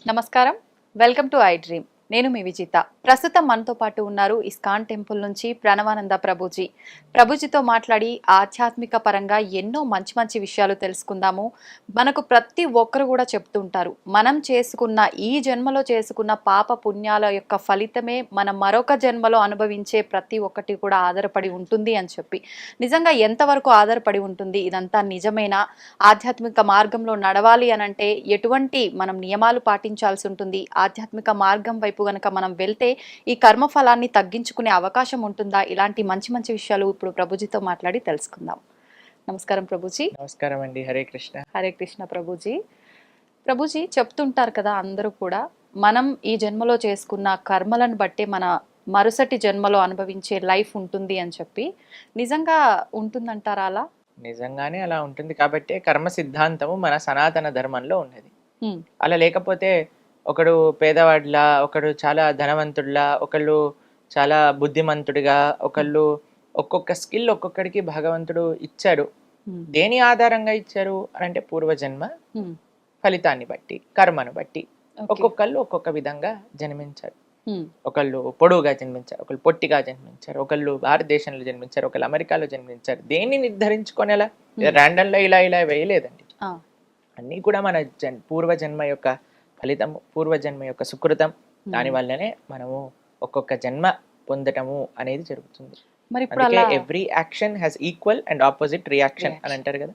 నమస్కారం. Welcome to I dream. నేను మీ విజిత. ప్రస్తుతం మనతో పాటు ఉన్నారు ఇస్కాన్ టెంపుల్ నుంచి ప్రణవానంద ప్రభుజీ. ప్రభుజీతో మాట్లాడి ఆధ్యాత్మిక పరంగా ఎన్నో మంచి మంచి విషయాలు తెలుసుకుందాము. మనకు ప్రతి ఒక్కరు కూడా చెప్తుంటారు, మనం చేసుకున్న ఈ జన్మలో చేసుకున్న పాప పుణ్యాల యొక్క ఫలితమే మనం మరొక జన్మలో అనుభవించే ప్రతి ఒక్కటి కూడా ఆధారపడి ఉంటుంది అని చెప్పి. నిజంగా ఎంతవరకు ఆధారపడి ఉంటుంది? ఇదంతా నిజమేనా? ఆధ్యాత్మిక మార్గంలో నడవాలి అనంటే ఎటువంటి మనం నియమాలు పాటించాల్సి ఉంటుంది? ఆధ్యాత్మిక మార్గం వైపు గనక మనం వెళ్తే ఈ కర్మ ఫలాన్ని తగ్గించుకునే అవకాశం ఉంటుందా? ఇలాంటి మంచి మంచి విషయాలు ఇప్పుడు ప్రభుజీతో మాట్లాడి తెలుసుకుందాం. నమస్కారం ప్రభుజీ. నమస్కారం అండి. హరే కృష్ణ. హరే కృష్ణ ప్రభుజీ. ప్రభుజీ చెప్తుంటారు కదా, అందరూ కూడా మనం ఈ జన్మలో చేసుకున్న కర్మలను బట్టే మన మరుసటి జన్మలో అనుభవించే లైఫ్ ఉంటుంది అని చెప్పి. నిజంగా ఉంటుందంటారా అలా? నిజంగానే అలా ఉంటుంది కాబట్టి కర్మ సిద్ధాంతము మన సనాతన ధర్మంలో ఉన్నది. అలా లేకపోతే ఒకడు పేదవాడిలా, ఒకడు చాలా ధనవంతుడిలా, ఒకళ్ళు చాలా బుద్ధిమంతుడిగా, ఒకళ్ళు ఒక్కొక్క స్కిల్ ఒక్కొక్కడికి భగవంతుడు ఇచ్చాడు. దేని ఆధారంగా ఇచ్చారు అని అంటే పూర్వజన్మ ఫలితాన్ని బట్టి, కర్మను బట్టి ఒక్కొక్కళ్ళు ఒక్కొక్క విధంగా జన్మించారు. ఒకళ్ళు పొడువుగా జన్మించారు, ఒకళ్ళు పొట్టిగా జన్మించారు, ఒకళ్ళు భారతదేశంలో జన్మించారు, ఒకళ్ళు అమెరికాలో జన్మించారు. దేన్ని నిర్ధారించుకునేలా ర్యాండమ్ లో ఇలా ఇలా వేయలేదండి. అన్నీ కూడా మన పూర్వజన్మ యొక్క ఫలితం, పూర్వజన్మ యొక్క సుకృతం. దాని వల్లనే మనము ఒక్కొక్క జన్మ పొందటము అనేది జరుగుతుంది. మరి every action has equal and opposite reaction అని అంటారు కదా.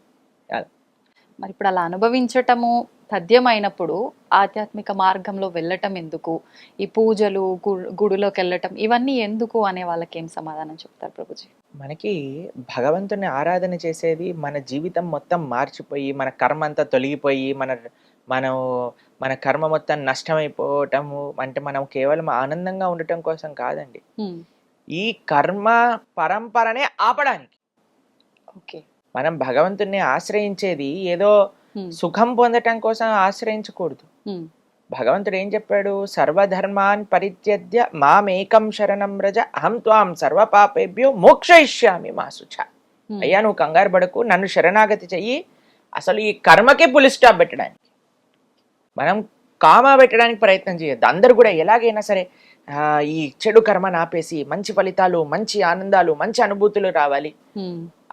మరి ఇప్పుడు అలా అనుభవించటము తథ్యమైనప్పుడు ఆధ్యాత్మిక మార్గంలో వెళ్ళటం ఎందుకు? ఈ పూజలు, గుడిలోకి వెళ్ళటం ఇవన్నీ ఎందుకు అనే వాళ్ళకి ఏం సమాధానం చెప్తారు ప్రభుజీ? మనకి భగవంతుని ఆరాధన చేసేది మన జీవితం మొత్తం మార్చిపోయి, మన కర్మ అంతా తొలగిపోయి, మన కర్మ మొత్తం నష్టమైపోవటము అంటే మనం కేవలం ఆనందంగా ఉండటం కోసం కాదండి. ఈ కర్మ పరంపరనే ఆపడానికి. మనం భగవంతుని ఆశ్రయించేది ఏదో సుఖం పొందటం కోసం ఆశ్రయించకూడదు. భగవంతుడు ఏం చెప్పాడు? సర్వధర్మాన్ పరిత్యజ్య మామేకం శరణం వ్రజ అహం త్వాం సర్వ పాపేభ్యో మోక్షయిష్యామి మా శుచ. అయ్యా, నువ్వు కంగారు పడకు, నన్ను శరణాగతి చెయ్యి. అసలు ఈ కర్మకే పులి స్టాప్ పెట్టడానికి, మనం కామా పెట్టడానికి ప్రయత్నం చేయొద్దు. అందరు కూడా ఎలాగైనా సరే ఈ చెడు కర్మను ఆపేసి మంచి ఫలితాలు, మంచి ఆనందాలు, మంచి అనుభూతులు రావాలి.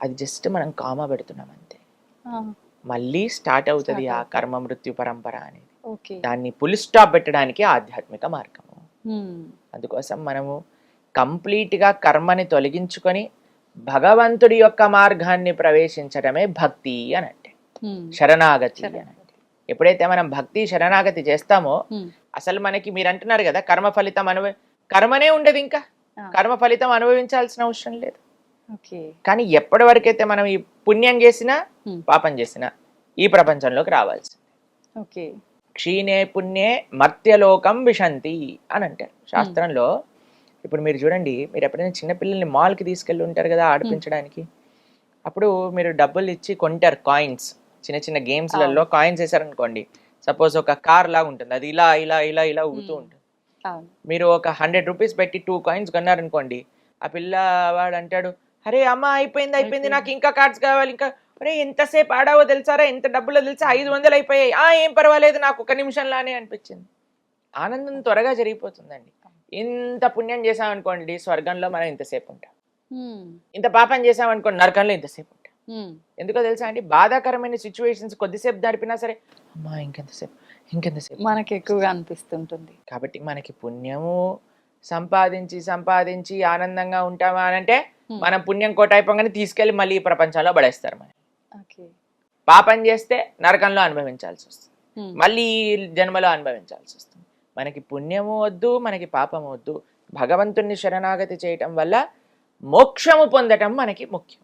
అది జస్ట్ మనం కామా పెడుతున్నాం అంతే. మళ్ళీ స్టార్ట్ అవుతుంది ఆ కర్మ మృత్యు పరంపర అనేది. దాన్ని పులి స్టాప్ పెట్టడానికి ఆధ్యాత్మిక మార్గము. అందుకోసం మనము కంప్లీట్ గా కర్మని తొలగించుకొని భగవంతుడి యొక్క మార్గాన్ని ప్రవేశించడమే భక్తి అని అంటే, శరణాగతి అని అంటే. ఎప్పుడైతే మనం భక్తి శరణాగతి చేస్తామో అసలు మనకి, మీరు అంటున్నారు కదా కర్మ ఫలితం కర్మనే ఉండదు, ఇంకా కర్మ ఫలితం అనుభవించాల్సిన అవసరం లేదు. కానీ ఎప్పటి వరకైతే మనం ఈ పుణ్యం చేసినా పాపం చేసినా ఈ ప్రపంచంలోకి రావాల్సింది. క్షీణే పుణ్యే మర్త్యలోకం విశంతి అని అంటారు శాస్త్రంలో. ఇప్పుడు మీరు చూడండి, మీరు ఎప్పుడైనా చిన్నపిల్లల్ని మాల్కి తీసుకెళ్ళి ఉంటారు కదా ఆడిపించడానికి. అప్పుడు మీరు డబ్బులు ఇచ్చి కొంటారు కాయిన్స్. చిన్న చిన్న గేమ్స్లలో కాయిన్స్ వేసారనుకోండి, సపోజ్ ఒక కార్ లాగా ఉంటుంది, అది ఇలా ఇలా ఇలా ఇలా ఊగుతూ ఉంటుంది. మీరు ఒక 100 రూపీస్ పెట్టి 2 కాయిన్స్ కొన్నారనుకోండి, ఆ పిల్లవాడు అంటాడు, అరే అమ్మ అయిపోయింది, నాకు ఇంకా కార్డ్స్ కావాలి, ఇంకా. అరే ఎంతసేపు ఆడావో తెలుసారా, ఎంత డబ్బులో తెలుసా, 500 అయిపోయాయి. ఏం పర్వాలేదు, నాకు 1 నిమిషంలానే అనిపించింది. ఆనందం త్వరగా జరిగిపోతుందండి. ఇంత పుణ్యం చేసామనుకోండి స్వర్గంలో మనం ఇంతసేపు ఉంటాం, ఇంత పాపం చేసామనుకోండి నరకంలో ఇంతసేపు ఉంటాం. ఎందుకో తెలుసా అండి, బాధాకరమైన సిచ్యువేషన్స్ కొద్దిసేపు నడిపినా సరే అమ్మా ఇంకెంతసేపు మనకి ఎక్కువగా అనిపిస్తుంటుంది. కాబట్టి మనకి పుణ్యము సంపాదించి ఆనందంగా ఉంటామా అని అంటే మనం పుణ్యం కోట అయిపోగానే తీసుకెళ్లి మళ్ళీ ఈ ప్రపంచంలో పడేస్తారు. మనం పాపం చేస్తే నరకంలో అనుభవించాల్సి వస్తుంది, మళ్ళీ జన్మలో అనుభవించాల్సి వస్తుంది. మనకి పుణ్యము వద్దు, మనకి పాపము వద్దు. భగవంతుణ్ణి శరణాగతి చేయటం వల్ల మోక్షము పొందటం మనకి ముఖ్యం.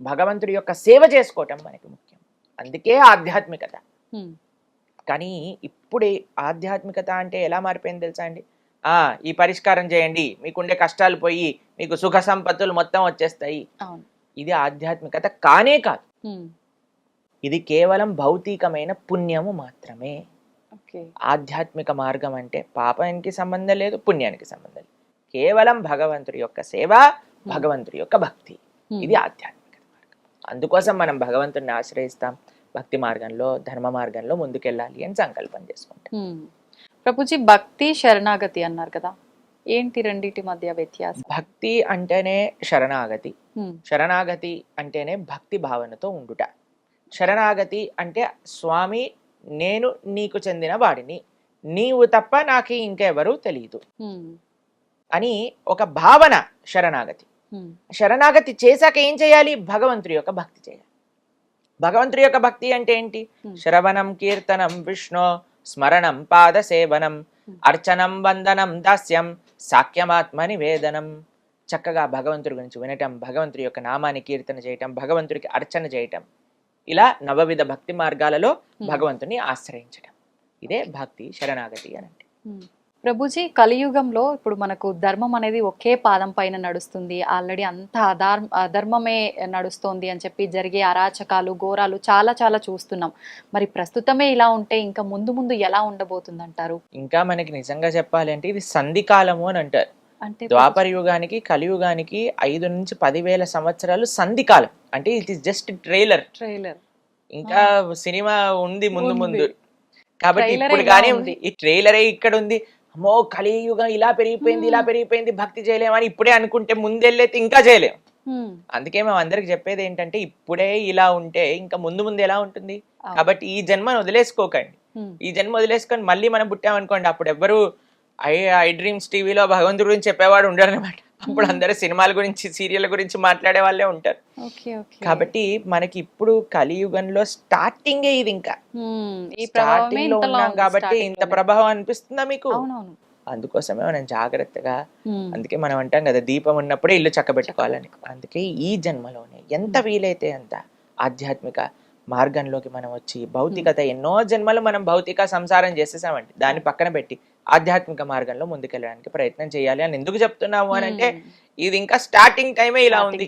భగవంతుడి యొక్క సేవ చేసుకోవటం మనకి ముఖ్యం. అందుకే ఆధ్యాత్మికత. కానీ ఇప్పుడు ఆధ్యాత్మికత అంటే ఎలా మారిపోయింది తెలుసా అండి? ఈ పరిష్కారం చేయండి, మీకుండే కష్టాలు పోయి మీకు సుఖ సంపత్తులు మొత్తం వచ్చేస్తాయి. ఇది ఆధ్యాత్మికత కానే కాదు. ఇది కేవలం భౌతికమైన పుణ్యము మాత్రమే. ఆధ్యాత్మిక మార్గం అంటే పాపానికి సంబంధం లేదు, పుణ్యానికి సంబంధం లేదు. కేవలం భగవంతుడి యొక్క సేవ, భగవంతుడి యొక్క భక్తి, ఇది ఆధ్యాత్మిక మార్గం. అందుకోసం మనం భగవంతుడిని ఆశ్రయిస్తాం, భక్తి మార్గంలో ధర్మ మార్గంలో ముందుకెళ్ళాలి అని సంకల్పం చేసుకుంటాం. ప్రభుజీ భక్తి శరణాగతి అన్నారు కదా, ఏంటి రెండిటి మధ్య వ్యత్యాసం? భక్తి అంటేనే శరణాగతి, ఉమ్, శరణాగతి అంటేనే భక్తి భావనతో ఉండుట. శరణాగతి అంటే స్వామి నేను నీకు చెందిన వాడిని, నీవు తప్ప నాకు ఇంకెవరూ తెలియదు ఉమ్, అని ఒక భావన శరణాగతి. ఉమ్, శరణాగతి చేశాక ఏం చేయాలి? భగవంతుడి యొక్క భక్తి చేయాలి. భగవంతుడి యొక్క భక్తి అంటే ఏంటి? శ్రవణం కీర్తనం విష్ణు స్మరణం పాద సేవనం అర్చనం వందనం దాస్యం సాఖ్యమాత్మ నివేదనం. చక్కగా భగవంతుడి గురించి వినటం, భగవంతుడి యొక్క నామాన్ని కీర్తన చేయటం, భగవంతుడికి అర్చన చేయటం, ఇలా నవవిధ భక్తి మార్గాలలో భగవంతుని ఆశ్రయించటం, ఇదే భక్తి శరణాగతి అని అంటే. ప్రభుజీ కలియుగంలో ఇప్పుడు మనకు ధర్మం అనేది ఒకే పాదం పైన నడుస్తుంది, ఆల్రెడీ అంత అధర్మమే నడుస్తోంది అని చెప్పి జరిగే అరాచకాలు ఘోరాలు చాలా చాలా చూస్తున్నాం. మరి ప్రస్తుతమే ఇలా ఉంటే ఇంకా ముందు ముందు ఎలా ఉండబోతుంది అంటారు? ఇంకా మనకి నిజంగా చెప్పాలి అంటే ఇది సంధికాలము అని అంటారు. అంటే ద్వాపర యుగానికి కలియుగానికి 5 నుంచి 10,000 సంవత్సరాలు సంధికాలం. అంటే ఇట్ ఈస్ జస్ట్ ట్రైలర్. ఇంకా సినిమా ఉంది ముందు ముందు. కాబట్టి ఇప్పుడు కానీ ఈ ట్రైలరే ఇక్కడ ఉంది, అమ్మో కలియుగం ఇలా పెరిగిపోయింది ఇలా పెరిగిపోయింది భక్తి చేయలేమని ఇప్పుడే అనుకుంటే ముందెళ్ళైతే ఇంకా చేయలేము. అందుకే మేము అందరికి చెప్పేది ఏంటంటే ఇప్పుడే ఇలా ఉంటే ఇంకా ముందు ముందు ఎలా ఉంటుంది. కాబట్టి ఈ జన్మను వదిలేసుకోకండి. ఈ జన్మ వదిలేసుకొని మళ్ళీ మనం పుట్టామనుకోండి, అప్పుడు ఎవ్వరు ఐ డ్రీమ్స్ టీవీలో భగవంతుడి గురించి చెప్పేవాడు ఉండరు అనమాట. అప్పుడు అందరూ సినిమాల గురించి సీరియల్ గురించి మాట్లాడే వాళ్ళే ఉంటారు. కాబట్టి మనకి ఇప్పుడు కలియుగంలో స్టార్టింగే ఇది, ఇంకా స్టార్టింగ్ లో ఉన్నాం కాబట్టి ఇంత ప్రభావం అనిపిస్తుందా మీకు? అందుకోసమే మనం జాగ్రత్తగా, అందుకే మనం అంటాం కదా దీపం ఉన్నప్పుడే ఇల్లు చక్కబెట్టుకోవాలని. అందుకే ఈ జన్మలోనే ఎంత వీలైతే అంత ఆధ్యాత్మిక మార్గంలోకి మనం వచ్చి భౌతికత ఎన్నో జన్మలు మనం భౌతిక సంసారం చేసేసామండి, దాన్ని పక్కన పెట్టి ఆధ్యాత్మిక మార్గంలో ముందుకెళ్ళడానికి ప్రయత్నం చేయాలి అని ఎందుకు చెప్తున్నాము అని అంటే ఇది ఇంకా స్టార్టింగ్ టైమే ఇలా ఉంది,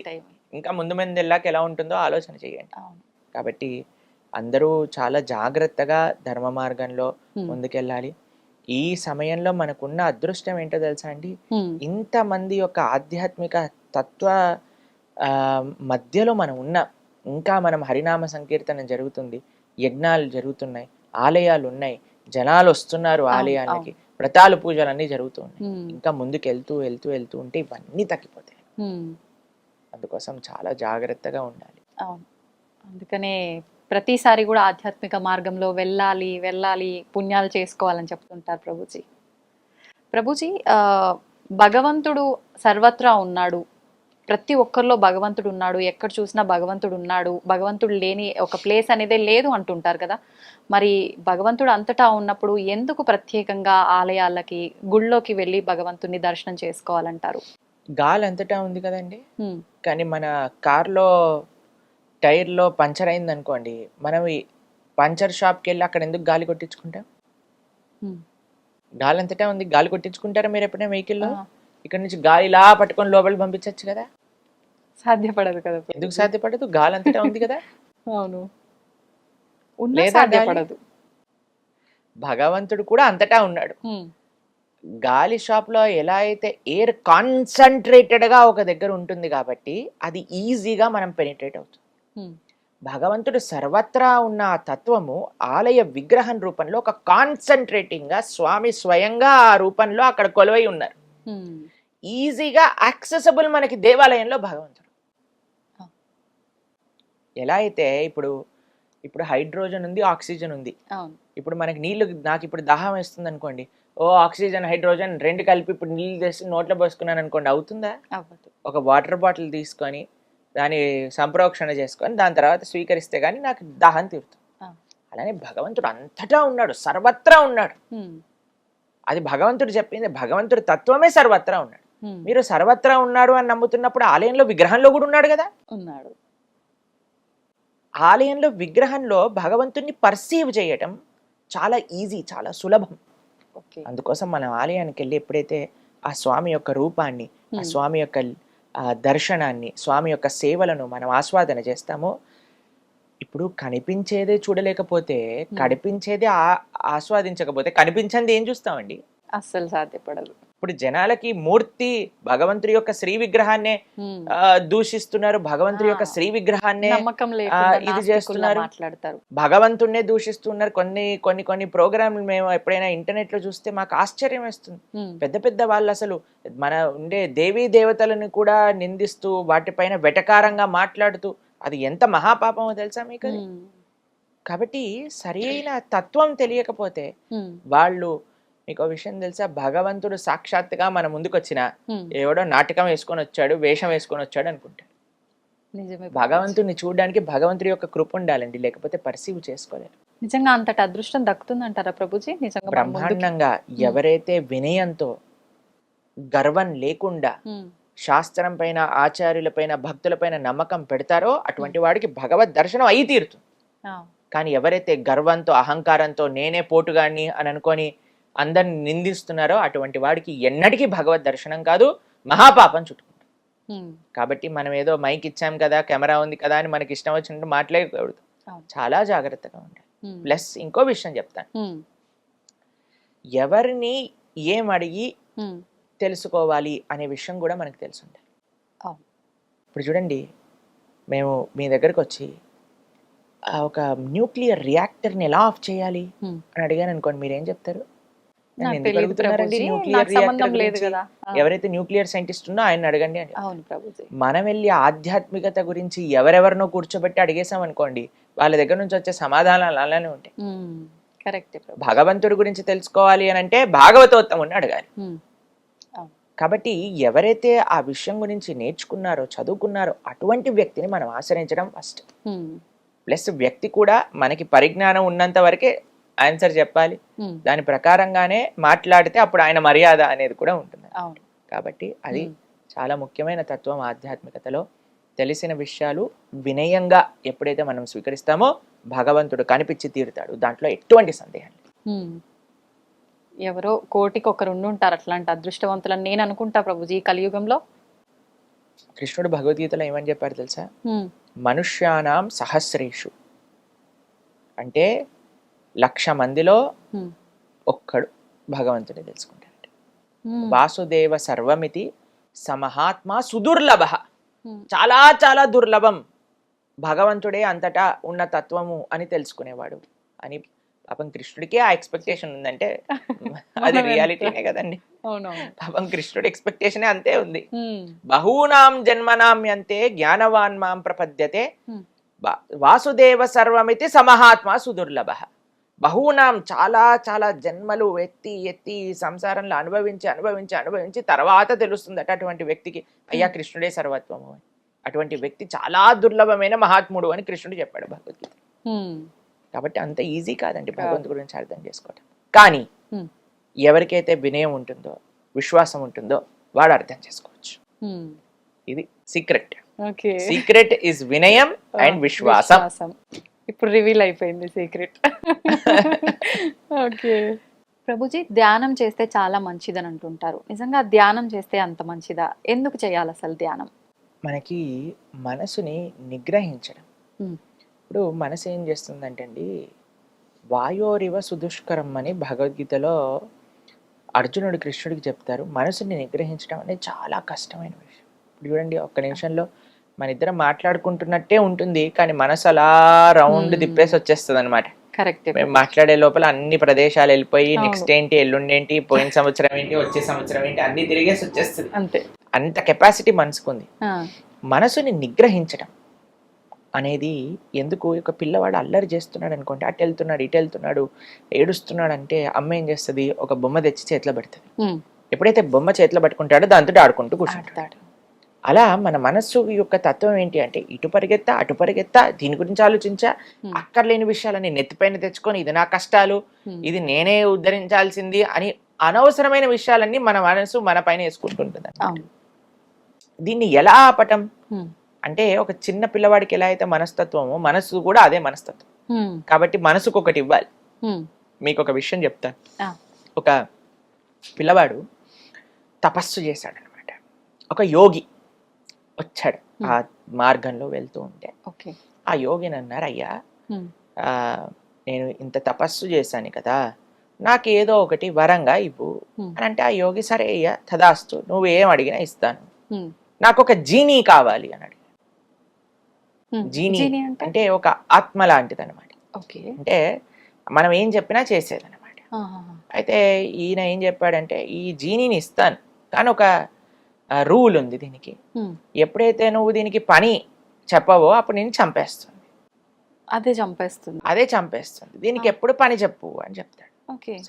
ఇంకా ముందు ముందు వెళ్ళాక ఎలా ఉంటుందో ఆలోచన చేయండి. కాబట్టి అందరూ చాలా జాగ్రత్తగా ధర్మ మార్గంలో ముందుకెళ్ళాలి. ఈ సమయంలో మనకున్న అదృష్టం ఏంటో తెలుసా అండి, ఇంతమంది యొక్క ఆధ్యాత్మిక తత్వ మధ్యలో మనం ఉన్నాం. ఇంకా మనం హరినామ సంకీర్తన జరుగుతుంది, యజ్ఞాలు జరుగుతున్నాయి, ఆలయాలు ఉన్నాయి, జనాలు వస్తున్నారు ఆలయాలకి, వ్రతాలు పూజలు అన్నీ జరుగుతున్నాయి. ఇంకా ముందుకు వెళ్తూ వెళ్తూ వెళ్తూ ఉంటే ఇవన్నీ తగ్గిపోతాయి. అందుకోసం చాలా జాగ్రత్తగా ఉండాలి. అందుకనే ప్రతిసారి కూడా ఆధ్యాత్మిక మార్గంలో వెళ్ళాలి వెళ్ళాలి పుణ్యాలు చేసుకోవాలని చెప్తుంటారు ప్రభుజీ. ప్రభుజీ భగవంతుడు సర్వత్రా ఉన్నాడు, ప్రతి ఒక్కరిలో భగవంతుడు ఉన్నాడు, ఎక్కడ చూసినా భగవంతుడు ఉన్నాడు, భగవంతుడు లేని ఒక ప్లేస్ అనేదే లేదు అంటుంటారు కదా. మరి భగవంతుడు అంతటా ఉన్నప్పుడు ఎందుకు ప్రత్యేకంగా ఆలయాలకి గుళ్ళోకి వెళ్ళి భగవంతుని దర్శనం చేసుకోవాలంటారు? గాలి అంతటా ఉంది కదండి, కానీ మన కార్లో టైర్లో పంచర్ అయింది అనుకోండి, మనం ఈ పంచర్ షాప్కి వెళ్ళి అక్కడ ఎందుకు గాలి కొట్టించుకుంటాం? గాలి అంతటా ఉంది, గాలి కొట్టించుకుంటారా మీరు ఎప్పుడైనా వెహికల్లో? ఇక్కడ నుంచి గాలి ఇలా పట్టుకొని లోపలికి పంపించచ్చు కదా? సాధ్యపడదు కదా. ఎందుకు సాధ్యపడదు? గాలి అంతటా ఉంది కదా. అవును, సాధ్యపడదు. భగవంతుడు కూడా అంతటా ఉన్నాడు. గాలి షాప్ లో ఎలా అయితే ఎయిర్ కాన్సన్ట్రేటెడ్ గా ఒక దగ్గర ఉంటుంది కాబట్టి అది ఈజీగా మనం పెనిట్రేట్ అవుతుంది. భగవంతుడు సర్వత్రా ఉన్న ఆ తత్వము ఆలయ విగ్రహం రూపంలో ఒక కాన్సన్ట్రేటింగ్ గా స్వామి స్వయంగా ఆ రూపంలో అక్కడ కొలువై ఉన్నారు. ఈజీగా యాక్సెసబుల్ మనకి దేవాలయంలో భగవంతుడు. ఎలా అయితే ఇప్పుడు హైడ్రోజన్ ఉంది, ఆక్సిజన్ ఉంది. ఇప్పుడు మనకి నీళ్లు, నాకు ఇప్పుడు దాహం వేస్తుంది అనుకోండి, ఆక్సిజన్ హైడ్రోజన్ రెండు కలిపి ఇప్పుడు నీళ్ళు తెచ్చి నోట్లో పోసుకున్నాను అనుకోండి, అవుతుందా? ఒక వాటర్ బాటిల్ తీసుకొని దాన్ని సంప్రోక్షణ చేసుకొని దాని తర్వాత స్వీకరిస్తే గానీ నాకు దాహం తీరుతుంది. అలానే భగవంతుడు అంతటా ఉన్నాడు, సర్వత్రా ఉన్నాడు. అది భగవంతుడు చెప్పింది, భగవంతుడు తత్వమే సర్వత్రా ఉన్నాడు. మీరు సర్వత్రా ఉన్నాడు అని నమ్ముతున్నప్పుడు ఆలయంలో విగ్రహంలో కూడా ఉన్నాడు కదా. ఉన్నాడు. ఆలయంలో విగ్రహంలో భగవంతుడిని పర్సీవ్ చేయటం చాలా ఈజీ, చాలా సులభం. అందుకోసం మనం ఆలయానికి వెళ్ళి ఎప్పుడైతే ఆ స్వామి యొక్క రూపాన్ని, ఆ స్వామి యొక్క దర్శనాన్ని, స్వామి యొక్క సేవలను మనం ఆస్వాదన చేస్తామో, ఇప్పుడు కనిపించేదే చూడలేకపోతే, కనిపించేదే ఆస్వాదించకపోతే కనిపించింది ఏం చూస్తామండి? అస్సలు సాధ్యపడదు. ఇప్పుడు జనాలకి మూర్తి భగవంతుడి యొక్క శ్రీ విగ్రహాన్నే ఉమ్. దూషిస్తున్నారు, భగవంతుడి యొక్క శ్రీ విగ్రహాన్నే నమ్మకం లేకుండా ఇది నాస్తికుల్లా చేస్తున్నారు, మాట్లాడతారు. భగవంతుడినే దూషిస్తున్నారు. కొన్ని ప్రోగ్రాంలు మేము ఎప్పుడైనా ఇంటర్నెట్ లో చూస్తే మాకు ఆశ్చర్యం వేస్తుంది. ఉమ్. పెద్ద పెద్ద వాళ్ళు అసలు మన ఉండే దేవీ దేవతలను కూడా నిందిస్తూ వాటిపైన వెటకారంగా మాట్లాడుతూ అది ఎంత మహాపాపమో తెలుసా మీకు అది? ఉమ్. కాబట్టి సరైన తత్వం తెలియకపోతే ఉమ్. వాళ్ళు, మీకు ఒక విషయం తెలుసా, భగవంతుడు సాక్షాత్తుగా మన ముందుకు వచ్చిన ఉమ్. ఎవడో నాటకం వేసుకొని వచ్చాడు, వేషం వేసుకొని వచ్చాడు అనుకుంటాడు. నిజమే. భగవంతుడిని చూడడానికి భగవంతుడి యొక్క కృప ఉండాలండి, లేకపోతే పర్సీవ్ చేసుకోలేరు. నిజంగా అంతటి అదృష్టం దక్కుతుందంటారా ప్రభుజీ? నిజంగా మనం ముందుకి- బ్రహ్మాండంగా ఎవరైతే వినయంతో, గర్వం లేకుండా ఉమ్. శాస్త్రం పైన, ఆచార్యుల పైన, భక్తుల పైన నమ్మకం పెడతారో అటువంటి వాడికి భగవద్ దర్శనం అయి తీరుతుంది. ఆ. కానీ ఎవరైతే గర్వంతో, అహంకారంతో నేనే పోటుగాన్ని అని అనుకొని అందరిని నిందిస్తున్నారో అటువంటి వాడికి ఎన్నటికీ భగవద్ దర్శనం కాదు, మహాపాపం చుట్టుకుంటాం. ఉమ్. కాబట్టి మనం ఏదో మైక్ ఇచ్చాం కదా, కెమెరా ఉంది కదా అని మనకి ఇష్టం వచ్చినట్టు మాట్లాడకూడదు. అవును. చాలా జాగ్రత్తగా ఉండాలి. ఉమ్. ప్లస్ ఇంకో విషయం చెప్తాను, ఉమ్. ఎవరిని ఏం అడిగి ఉమ్. తెలుసుకోవాలి అనే విషయం కూడా మనకు తెలిసి ఉండాలి. అవును. ఇప్పుడు చూడండి, మేము మీ దగ్గరకు వచ్చి ఒక న్యూక్లియర్ రియాక్టర్ని ఎలా ఆఫ్ చేయాలి ఉమ్. అని అడిగాను అనుకోండి, మీరేం చెప్తారు? నాకు ఎందుకు తెలియదు అడుగుతున్నారండి ప్రభుజీ, న్యూక్లియర్ నాకు సంబంధం రియాక్టర్ లేదు గురించి? కదా. ఆ. ఎవరైతే న్యూక్లియర్ సైంటిస్ట్ ఉన్నో ఆయన అడగండి అని. అవును ప్రభుజీ. మనం వెళ్ళి ఆధ్యాత్మికత గురించి ఎవరెవరినో కూర్చోబెట్టి అడిగేసాం అనుకోండి, వాళ్ళ దగ్గర నుంచి వచ్చే సమాధానాలు అలానే ఉంటాయి. కరెక్ట్ ప్రభు. భగవంతుడి గురించి తెలుసుకోవాలి అని అంటే భాగవతోత్తముని అడగాలి. ఉమ్. అవును. కాబట్టి ఎవరైతే ఆ విషయం గురించి నేర్చుకున్నారో, చదువుకున్నారో అటువంటి వ్యక్తిని మనం ఆశ్రయించడం ఫస్ట్. ఉమ్. ప్లస్ వ్యక్తి కూడా మనకి పరిజ్ఞానం ఉన్నంత వరకే ఆన్సర్ చెప్పాలి, ఉమ్. దాని ప్రకారంగానే మాట్లాడితే అప్పుడు ఆయన మర్యాద అనేది కూడా ఉంటుంది. అవును. కాబట్టి అది ఉమ్. చాలా ముఖ్యమైన తత్వం ఆధ్యాత్మికతలో. తెలిసిన విషయాలు వినయంగా ఎప్పుడైతే మనం స్వీకరిస్తామో భగవంతుడు కనిపించి తీరుతాడు, దాంట్లో ఎటువంటి సందేహం లేదు. ఉమ్. ఎవరో కోటికి ఒకరు ఉండుంటారు అట్లాంటి అదృష్టవంతులని నేను అనుకుంటా ప్రభుజీ ఈ కలియుగంలో. కృష్ణుడు భగవద్గీతలో ఏమని చెప్పారు తెలుసా? ఉమ్. మనుష్యానాం సహస్రేషు అంటే 1,00,000 మందిలో ఉమ్. ఒక్కడు భగవంతుని తెలుసుకుంటాడు. ఉమ్. వాసుదేవ సర్వమితి సమహాత్మ సుదుర్లభ, ఉమ్. చాలా చాలా దుర్లభం భగవంతుడే అంతటా ఉన్న తత్వము అని తెలుసుకునేవాడు అని. పాపం కృష్ణుడికే ఆ ఎక్స్పెక్టేషన్ ఉందంటే అది రియాలిటీనే కదండి. అవునవును. పాపం కృష్ణుడి ఎక్స్పెక్టేషనే అంతే ఉంది. ఉమ్. బహూనాం జన్మనామ్యంతే జ్ఞానవాన్ మాం ప్రపద్యతే ఉమ్. వాసుదేవ సర్వమితి సమహాత్మ సుదుర్లభ. బహూనాం చాలా చాలా జన్మలు ఎత్తి ఎత్తి ఈ సంసారంలో అనుభవించి అనుభవించి అనుభవించి తర్వాత తెలుస్తుందట అటువంటి వ్యక్తికి అయ్యా కృష్ణుడే సర్వత్వము అని. అటువంటి వ్యక్తి చాలా దుర్లభమైన మహాత్ముడు అని కృష్ణుడు చెప్పాడు భగవద్గీత. ఉమ్. కాబట్టి అంత ఈజీ కాదండి భగవంతుడి గురించి అర్థం చేసుకోవటం. కానీ ఉమ్. ఎవరికైతే వినయం ఉంటుందో, విశ్వాసం ఉంటుందో వాడు అర్థం చేసుకోవచ్చు. ఉమ్. ఇది సీక్రెట్. ఓకే. సీక్రెట్ ఇస్ వినయం అండ్ విశ్వాసం. ఇప్పుడు రివీల్ అయిపోయింది సీక్రెట్. ఓకే. ప్రభుజీ ధ్యానం చేస్తే చాలా మంచిదని అంటుంటారు. నిజంగా ధ్యానం చేస్తే అంత మంచిదా? ఎందుకు చేయాలి అసలు ధ్యానం? మనకి మనసుని నిగ్రహించడం. ఉమ్. ఇప్పుడు మనసు ఏం చేస్తుందంటే అండి, వాయోరివ సుదుష్కరం అని భగవద్గీతలో అర్జునుడు కృష్ణుడికి చెప్తారు. మనసుని నిగ్రహించడం అనేది చాలా కష్టమైన విషయం. ఇప్పుడు చూడండి, ఒక్క నిమిషంలో మన ఇద్దరం మాట్లాడుకుంటున్నట్టే ఉంటుంది, కానీ మనసు అలా రౌండ్ తిప్పేసి వచ్చేస్తుంది అనమాట. కరెక్ట్. మేము మాట్లాడే లోపల అన్ని ప్రదేశాలు వెళ్ళిపోయి అవును. నెక్స్ట్ ఏంటి, ఎల్లుండి ఏంటి, పోయిన సంవత్సరం ఏంటి, వచ్చే సంవత్సరం ఏంటి అన్ని తిరిగేసి వచ్చేస్తుంది. అంతే. అంత కెపాసిటీ మనసుకుంది. ఆ. మనసుని నిగ్రహించడం అనేది ఎందుకు, ఒక పిల్లవాడు అల్లరి చేస్తున్నాడు అనుకోండి, అటు వెళ్తున్నాడు ఇటు వెళ్తున్నాడు ఏడుస్తున్నాడు అంటే అమ్మ ఏం చేస్తుంది, ఒక బొమ్మ తెచ్చి చేతిలో పెడుతుంది. ఉమ్. ఎప్పుడైతే బొమ్మ చేతిలో పట్టుకుంటాడో దాంతో ఆడుకుంటూ కూర్చుంటాడు. ఆడతాడు. అలా మన మనస్సు యొక్క తత్వం ఏంటి అంటే, ఇటు పరిగెత్తా అటు పరిగెత్తా, దీని గురించి ఆలోచించా, అక్కర్లేని విషయాలని నెత్తిపైన తెచ్చుకొని ఇది నా కష్టాలు, ఇది నేనే ఉద్ధరించాల్సింది అని అనవసరమైన విషయాలన్నీ మన మనసు మన పైన వేసుకుంటుంటుంది. అవును. దీన్ని ఎలా ఆపటం ఉమ్. అంటే, ఒక చిన్న పిల్లవాడికి ఎలా అయితే మనస్తత్వమో మనసు కూడా అదే మనస్తత్వం. ఉమ్. కాబట్టి మనసుకు ఒకటి ఇవ్వాలి. ఉమ్. మీకు ఒక విషయం చెప్తాను. ఆ. ఒక పిల్లవాడు తపస్సు చేశాడు అనమాట. ఒక యోగి వచ్చాడు ఆ మార్గంలో వెళ్తూ ఉంటే. ఓకే. ఆ యోగిని అన్నారు, అయ్యా ఉమ్. నేను ఇంత తపస్సు చేశాను కదా, నాకు ఏదో ఒకటి వరంగా ఇవ్వు అని అంటే ఆ యోగి సరే అయ్యా తదాస్తు, నువ్వు ఏం అడిగినా ఇస్తాను, నాకు ఒక జీనీ కావాలి అని అడిగాడు. జీనీ అంటే ఒక ఆత్మ లాంటిది అనమాట. అంటే మనం ఏం చెప్పినా చేసేది అనమాట. అయితే ఈయన ఏం చెప్పాడంటే ఈ జీనీని ఇస్తాను కానీ ఒక రూల్ ఉంది దీనికి, ఎప్పుడైతే నువ్వు దీనికి పని చెప్పవో అప్పుడు నేను చంపేస్తుంది, అదే చంపేస్తుంది, దీనికి ఎప్పుడు పని చెప్పు అని చెప్తాడు.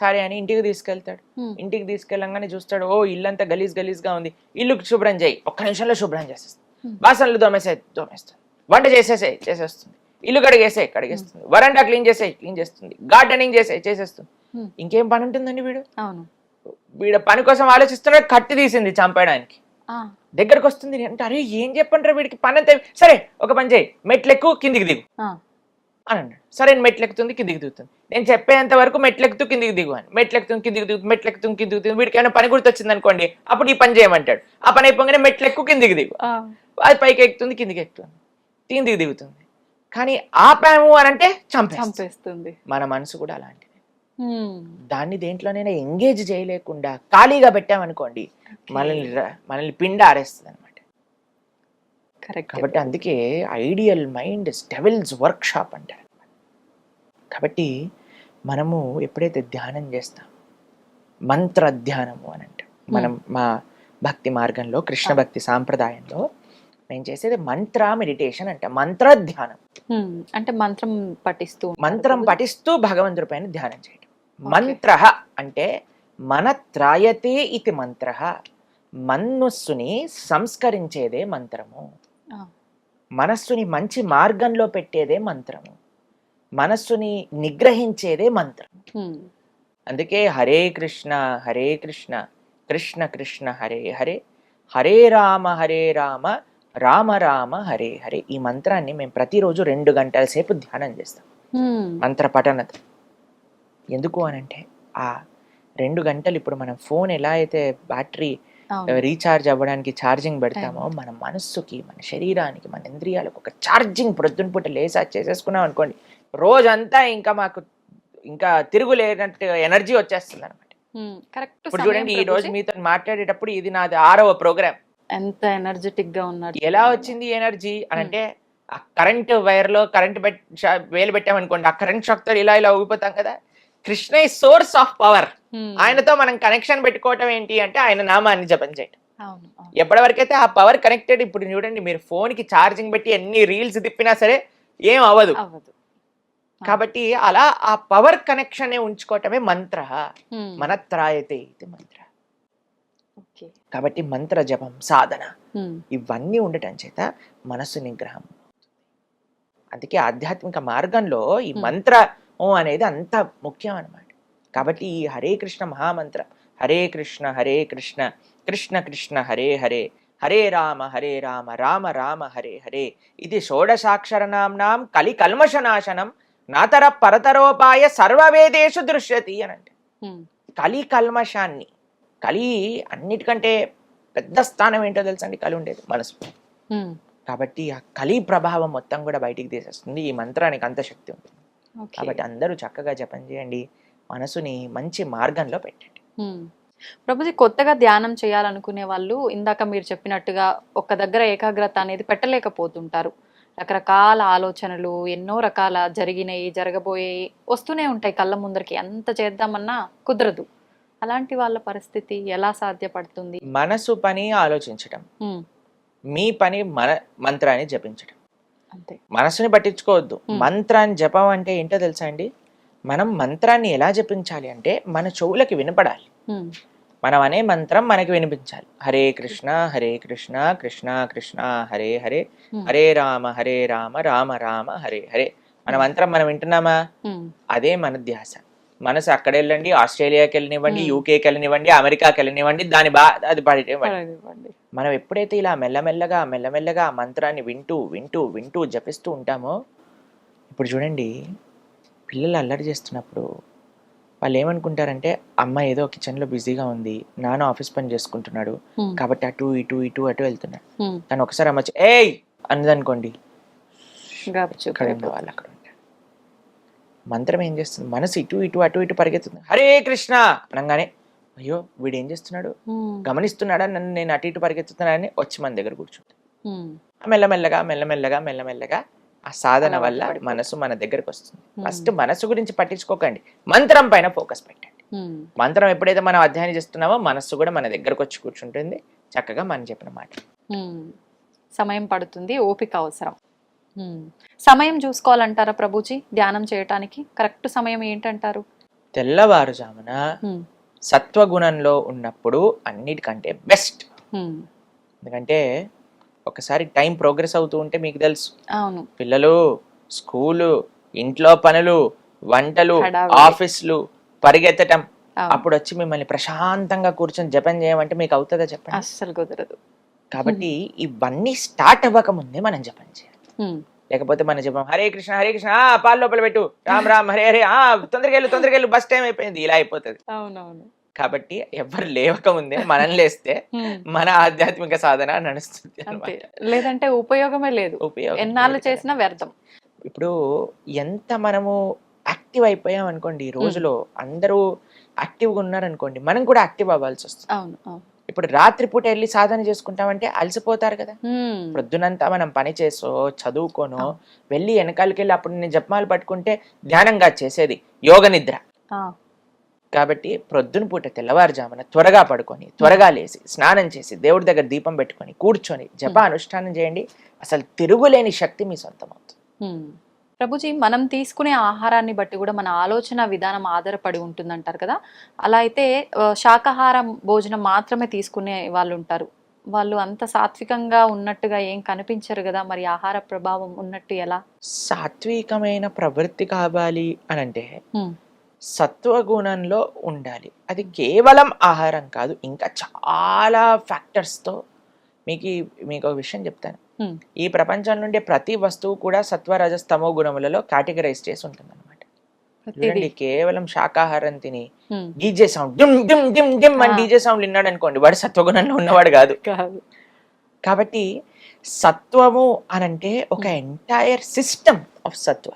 సరే అని ఇంటికి తీసుకెళ్తాడు. ఇంటికి తీసుకెళ్ళంగానే చూస్తాడు, ఓ ఇల్లంతా గలీజ్ గలీజ్గా ఉంది, ఇల్లు శుభ్రం చేయి, ఒక్క నిమిషంలో శుభ్రం చేసేస్తుంది, బాసనలు దోమేస్తుంది, వంట చేసేస్తుంది, ఇల్లు కడిగేస్తుంది, వరండా క్లీన్ చేస్తుంది, గార్డెనింగ్ చేసేస్తుంది. ఇంకేం పని ఉంటుందండి వీడు పని కోసం ఆలోచిస్తున్నాడు, కత్తి తీసింది చంపేయడానికి, దగ్గరకు వస్తుంది అంటే అరే ఏం చెప్పంటారు వీడికి పని అంతే, సరే ఒక పని చేయి, మెట్లెక్కు కిందికి దిగు అని అన్నాడు. సరే మెట్లెక్కుతుంది కిందికి దిగుతుంది, నేను చెప్పేంత వరకు మెట్లెక్కుతూ కిందికి దిగు అని, మెట్లెక్కుతుంది కిందికి దిగుతుంది, వీడికి ఏమైనా పని గుర్తొచ్చింది అనుకోండి అప్పుడు ఈ పని చేయమంటాడు, ఆ పని అయిపోగానే మెట్లెక్కు కిందికి దిగు, అది పైకి ఎక్కుతుంది కిందికి ఎక్కుతుంది, కిందికి దిగుతుంది. కానీ ఆపాము అని అంటే చంపేస్తుంది. మన మనసు కూడా అలాంటిది, దాన్ని దేంట్లోనైనా ఎంగేజ్ చేయలేకుండా ఖాళీగా పెట్టామనుకోండి మనల్ని పిండ ఆరేస్తుంది అనమాట. కాబట్టి అందుకే ideal mind devil's workshop అంటారు. కాబట్టి మనము ఎప్పుడైతే ధ్యానం చేస్తాం, మంత్ర ధ్యానము అని అంటాం, మనం మా భక్తి మార్గంలో కృష్ణ భక్తి సాంప్రదాయంలో నేను చేసేది మంత్ర మెడిటేషన్ అంట, మంత్ర ధ్యానం అంటే మంత్రం పఠిస్తూ భగవంతుడి పైన ధ్యానం చేయడం. మంత్ర అంటే మనత్రాయతే ఇది మంత్ర, మనస్సుని సంస్కరించేదే మంత్రము, మనస్సుని మంచి మార్గంలో పెట్టేదే మంత్రము, మనస్సుని నిగ్రహించేదే మంత్రం. అందుకే హరే కృష్ణ కృష్ణ కృష్ణ హరే హరే, హరే రామ రామ రామ హరే హరే. ఈ మంత్రాన్ని మేము ప్రతిరోజు 2 గంటల సేపు ధ్యానం చేస్తాం, మంత్ర పఠనత. ఎందుకు అనంటే ఆ 2 గంటలు ఇప్పుడు మనం ఫోన్ ఎలా అయితే బ్యాటరీ రీఛార్జ్ అవ్వడానికి ఛార్జింగ్ పెడతామో, మన మనస్సుకి, మన శరీరానికి, మన ఇంద్రియాలకు ఒక ఛార్జింగ్ ప్రొద్దున పూట లేసా చేసేసుకున్నాం అనుకోండి, రోజంతా ఇంకా మాకు ఇంకా తిరుగులేనట్టు ఎనర్జీ వచ్చేస్తుంది అనమాట. ఇప్పుడు చూడండి ఈ రోజు మీతో మాట్లాడేటప్పుడు ఇది నాది 6వ ప్రోగ్రామ్. ఎంత ఎనర్జెటిక్ గా ఉన్నారు. ఎలా వచ్చింది ఎనర్జీ అని అంటే ఆ కరెంట్ వైర్ లో కరెంట్ వేలు పెట్టామనుకోండి, ఆ కరెంట్ షాక్ తో ఇలా ఊగిపోతాం కదా. కృష్ణ ఈ సోర్స్ ఆఫ్ పవర్, ఆయనతో మనం కనెక్షన్ పెట్టుకోవటం ఏంటి అంటే ఆయన నామాన్ని జపం చేయటం. ఎప్పటి వరకైతే ఆ పవర్ కనెక్టెడ్, ఇప్పుడు చూడండి మీరు ఫోన్ కి ఛార్జింగ్ పెట్టి ఎన్ని రీల్స్ తిప్పినా సరే ఏం అవ్వదు. కాబట్టి అలా ఆ పవర్ కనెక్షన్ ఉంచుకోవటమే మంత్ర, మనత్రాయతే ఇది మంత్ర. కాబట్టి మంత్ర జపం, సాధన ఇవన్నీ ఉండటం చేత మనస్సు నిగ్రహం. అందుకే ఆధ్యాత్మిక మార్గంలో ఈ మంత్ర అనేది అంత ముఖ్యం అన్నమాట. కాబట్టి ఈ హరే కృష్ణ మహామంత్రం, హరే కృష్ణ కృష్ణ కృష్ణ హరే హరే, హరే రామ రామ రామ హరే హరే, ఇది షోడశాక్షరనామ్నాం కలి కల్మషనాశనం నాతర పరతరోపాయ సర్వవేదేషు దృశ్యతి అని అంటే. కలి కల్మషాన్ని, కలి అన్నిటికంటే పెద్ద స్థానం ఏంటో తెలుసండి, కలి ఉండేది మనసు. కాబట్టి ఆ కలి ప్రభావం మొత్తం కూడా బయటికి తీసేస్తుంది, ఈ మంత్రానికి అంత శక్తి ఉంది. కాబట్టి అందరూ చక్కగా జపం చేయండి, మనసుని మంచి మార్గంలో పెట్టండి. ప్రభుజీ, కొత్తగా ధ్యానం చేయాలనుకునే వాళ్ళు ఇందాక మీరు చెప్పినట్టుగా ఒక్క దగ్గర ఏకాగ్రత అనేది పెట్టలేకపోతుంటారు. రకరకాల ఆలోచనలు, ఎన్నో రకాల జరిగినాయి, జరగబోయేవి వస్తూనే ఉంటాయి కళ్ళ ముందరికి, ఎంత చేద్దామన్నా కుదరదు. అలాంటి వాళ్ళ పరిస్థితి ఎలా సాధ్యపడుతుంది? మనసు పని ఆలోచించడం, మీ పని మంత్రాన్ని జపించడం. అంతే, మనసుని పట్టించుకోవద్దు. మంత్రాన్ని జపం అంటే ఏంటో తెలుసా అండి? మనం మంత్రాన్ని ఎలా జపించాలి అంటే మన చెవులకి వినపడాలి. మనం అనే మంత్రం మనకి వినిపించాలి. హరే కృష్ణ కృష్ణ కృష్ణ హరే హరే, హరే రామ రామ రామ హరే హరే. మన మంత్రం మనం వింటున్నామా? అదే మన ధ్యాస. మనసు అక్కడ వెళ్ళండి, ఆస్ట్రేలియాకి వెళ్ళనివ్వండి, యూకేకి వెళ్ళనివ్వండి, అమెరికాకి వెళ్ళనివ్వండి, అది పాడివ్వండి. మనం ఎప్పుడైతే ఇలా మెల్లమెల్లగా మంత్రాన్ని వింటూ జపిస్తూ ఉంటామో, ఇప్పుడు చూడండి పిల్లలు అల్లరి చేస్తున్నప్పుడు వాళ్ళు ఏమనుకుంటారంటే అమ్మ ఏదో కిచెన్లో బిజీగా ఉంది, నాన్న ఆఫీస్ పని చేసుకుంటున్నాడు కాబట్టి అటు వెళ్తున్నాడు. తను ఒకసారి అమ్మ ఏయ్ అన్నదనుకోండి, వాళ్ళు అక్కడ ఉంటారు. మంత్రం ఏం చేస్తుంది, మనసు ఇటు ఇటు అటు ఇటు పరిగెత్తుంది. హరే కృష్ణ అనగానే అయ్యో వీడు ఏం చేస్తున్నాడు, గమనిస్తున్నాడా నన్ను నేను అటు ఇటు పరిగెత్తుతున్నానని వచ్చి మన దగ్గర కూర్చుంటుంది. మెల్లమెల్లగా మెల్లమెల్లగా మెల్లమెల్లగా ఆ సాధన వల్ల మనసు మన దగ్గరకు వస్తుంది. ఫస్ట్ మనసు గురించి పట్టించుకోకండి, మంత్రం పైన ఫోకస్ పెట్టండి. మంత్రం ఎప్పుడైతే మనం అధ్యయనం చేస్తున్నామో మనస్సు కూడా మన దగ్గరకు వచ్చి కూర్చుంటుంది, చక్కగా మనం చెప్పిన మాట. సమయం పడుతుంది, ఓపిక అవసరం. సమయం చూసుకోవాలంటారా ప్రభుజీ ధ్యానం చేయటానికి? కరెక్ట్ సమయం ఏంటంటారు? తెల్లవారుజామున సత్వగుణంలో ఉన్నప్పుడు అన్నిటికంటే బెస్ట్. ఎందుకంటే ఒకసారి టైం ప్రోగ్రెస్ అవుతూ ఉంటే మీకు తెలుసు, అవును, పిల్లలు, స్కూలు, ఇంట్లో పనులు, వంటలు, ఆఫీసులు, పరిగెత్తటం, అప్పుడు వచ్చి మిమ్మల్ని ప్రశాంతంగా కూర్చొని జపం చేయమంటే మీకు అవుతుందా చెప్పండి? అస్సలు కుదరదు. కాబట్టి ఇవన్నీ స్టార్ట్ అవ్వక ముందే మనం జపం చేయాలి. లేకపోతే మన జపం హరే కృష్ణ హరే కృష్ణ పాలు లోపల పెట్టు, రామ్ రామ్ హరే హరే, తొందరగా వెళ్ళు బస్ టైం అయిపోయింది, ఇలా అయిపోతుంది. అవునవును. కాబట్టి ఎవరు లేవక ముందే మనం లేస్తే మన ఆధ్యాత్మిక సాధన నడుస్తుంది. లేదంటే ఉపయోగమే లేదు, ఎన్నాళ్ళు చేసినా వ్యర్థం. ఇప్పుడు ఎంత మనము యాక్టివ్ అయిపోయాం అనుకోండి, ఈ రోజులో అందరూ యాక్టివ్గా ఉన్నారనుకోండి, మనం కూడా యాక్టివ్ అవ్వాల్సి వస్తుంది. ఇప్పుడు రాత్రిపూట వెళ్ళి సాధన చేసుకుంటామంటే అలసిపోతారు కదా. ప్రొద్దునంతా మనం పని చేసో చదువుకోనో వెళ్ళి వెనకాలకి వెళ్ళి అప్పుడు నేను జపమాలు పట్టుకుంటే ధ్యానంగా చేసేది యోగ నిద్ర. కాబట్టి ప్రొద్దున పూట తెల్లవారుజామున త్వరగా పడుకొని త్వరగా లేచి స్నానం చేసి దేవుడి దగ్గర దీపం పెట్టుకొని కూర్చొని జప అనుష్ఠానం చేయండి. అసలు తిరుగులేని శక్తి మీ సొంతం అవుతుంది. ప్రభుజీ, మనం తీసుకునే ఆహారాన్ని బట్టి కూడా మన ఆలోచన విధానం ఆధారపడి ఉంటుందంటారు కదా. అలా అయితే శాకాహారం భోజనం మాత్రమే తీసుకునే వాళ్ళు ఉంటారు, వాళ్ళు అంత సాత్వికంగా ఉన్నట్టుగా ఏం కనిపించరు కదా, మరి ఆహార ప్రభావం ఉన్నట్టు ఎలా? సాత్వికమైన ప్రవృత్తి కావాలి అని అంటే సత్వగుణంలో ఉండాలి. అది కేవలం ఆహారం కాదు, ఇంకా చాలా ఫ్యాక్టర్స్తో. మీకు ఒక విషయం చెప్తాను. ఈ ప్రపంచం నుండి ప్రతి వస్తువు కూడా సత్వ రజస్తమో గుణములలో కేటగరైజ్ చేసి ఉంటుంది అనమాట. చూడండి, కేవలం శాకాహారం తిని DJ sound dim dim dim dim అని డీజే సౌండ్ విన్నాడు అనుకోండి, వాడు సత్వగుణంలో ఉన్నవాడు కాదు. కాబట్టి సత్వము అనంటే ఒక ఎంటైర్ సిస్టమ్ ఆఫ్ సత్వ.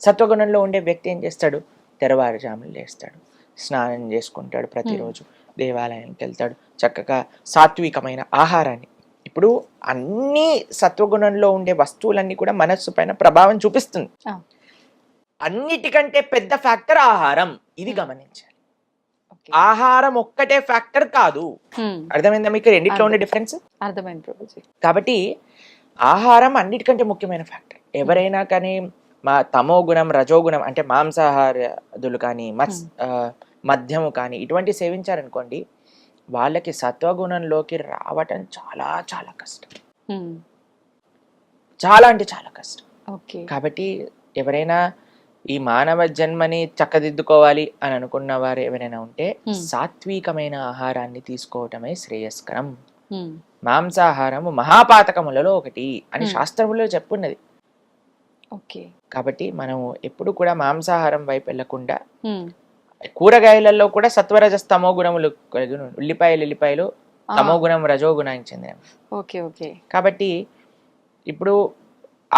సత్వగుణంలో ఉండే వ్యక్తి ఏం చేస్తాడు? తెల్లవారుజామున లేస్తాడు, స్నానం చేసుకుంటాడు, ప్రతిరోజు దేవాలయానికి వెళ్తాడు, చక్కగా సాత్వికమైన ఆహారాన్ని. ఇప్పుడు అన్ని సత్వగుణంలో ఉండే వస్తువులన్నీ కూడా మనస్సు పైన ప్రభావం చూపిస్తుంది. అన్నిటికంటే పెద్ద ఫ్యాక్టర్ ఆహారం, ఇది గమనించాలి. ఆహారం ఒక్కటే ఫ్యాక్టర్ కాదు. అర్థమైందా మీకు రెండిట్లో ఉండే డిఫరెన్స్? అర్థమైంది ప్రభుజీ. కాబట్టి ఆహారం అన్నిటికంటే ముఖ్యమైన ఫ్యాక్టర్. ఎవరైనా కానీ తమో గుణం రజోగుణం అంటే మాంసాహారులు కానీ మద్యము కానీ ఇటువంటి సేవించారనుకోండి, వాళ్ళకి సత్వగుణంలోకి రావటం చాలా చాలా కష్టం, చాలా అంటే చాలా కష్టం. కాబట్టి ఎవరైనా ఈ మానవ జన్మని చక్కదిద్దుకోవాలి అని అనుకున్న వారు ఎవరైనా ఉంటే సాత్వికమైన ఆహారాన్ని తీసుకోవటమే శ్రేయస్కరం. మాంసాహారము మహాపాతకములలో ఒకటి అని శాస్త్రములో చెప్పున్నది. కాబట్టి మనం ఎప్పుడు కూడా మాంసాహారం వైపు వెళ్లకుండా కూరగాయలలో కూడా సత్వరజస్తమో గుణములు, ఉల్లిపాయలు తమో గుణం రజో గుణానికి చెందినవి. కాబట్టి ఇప్పుడు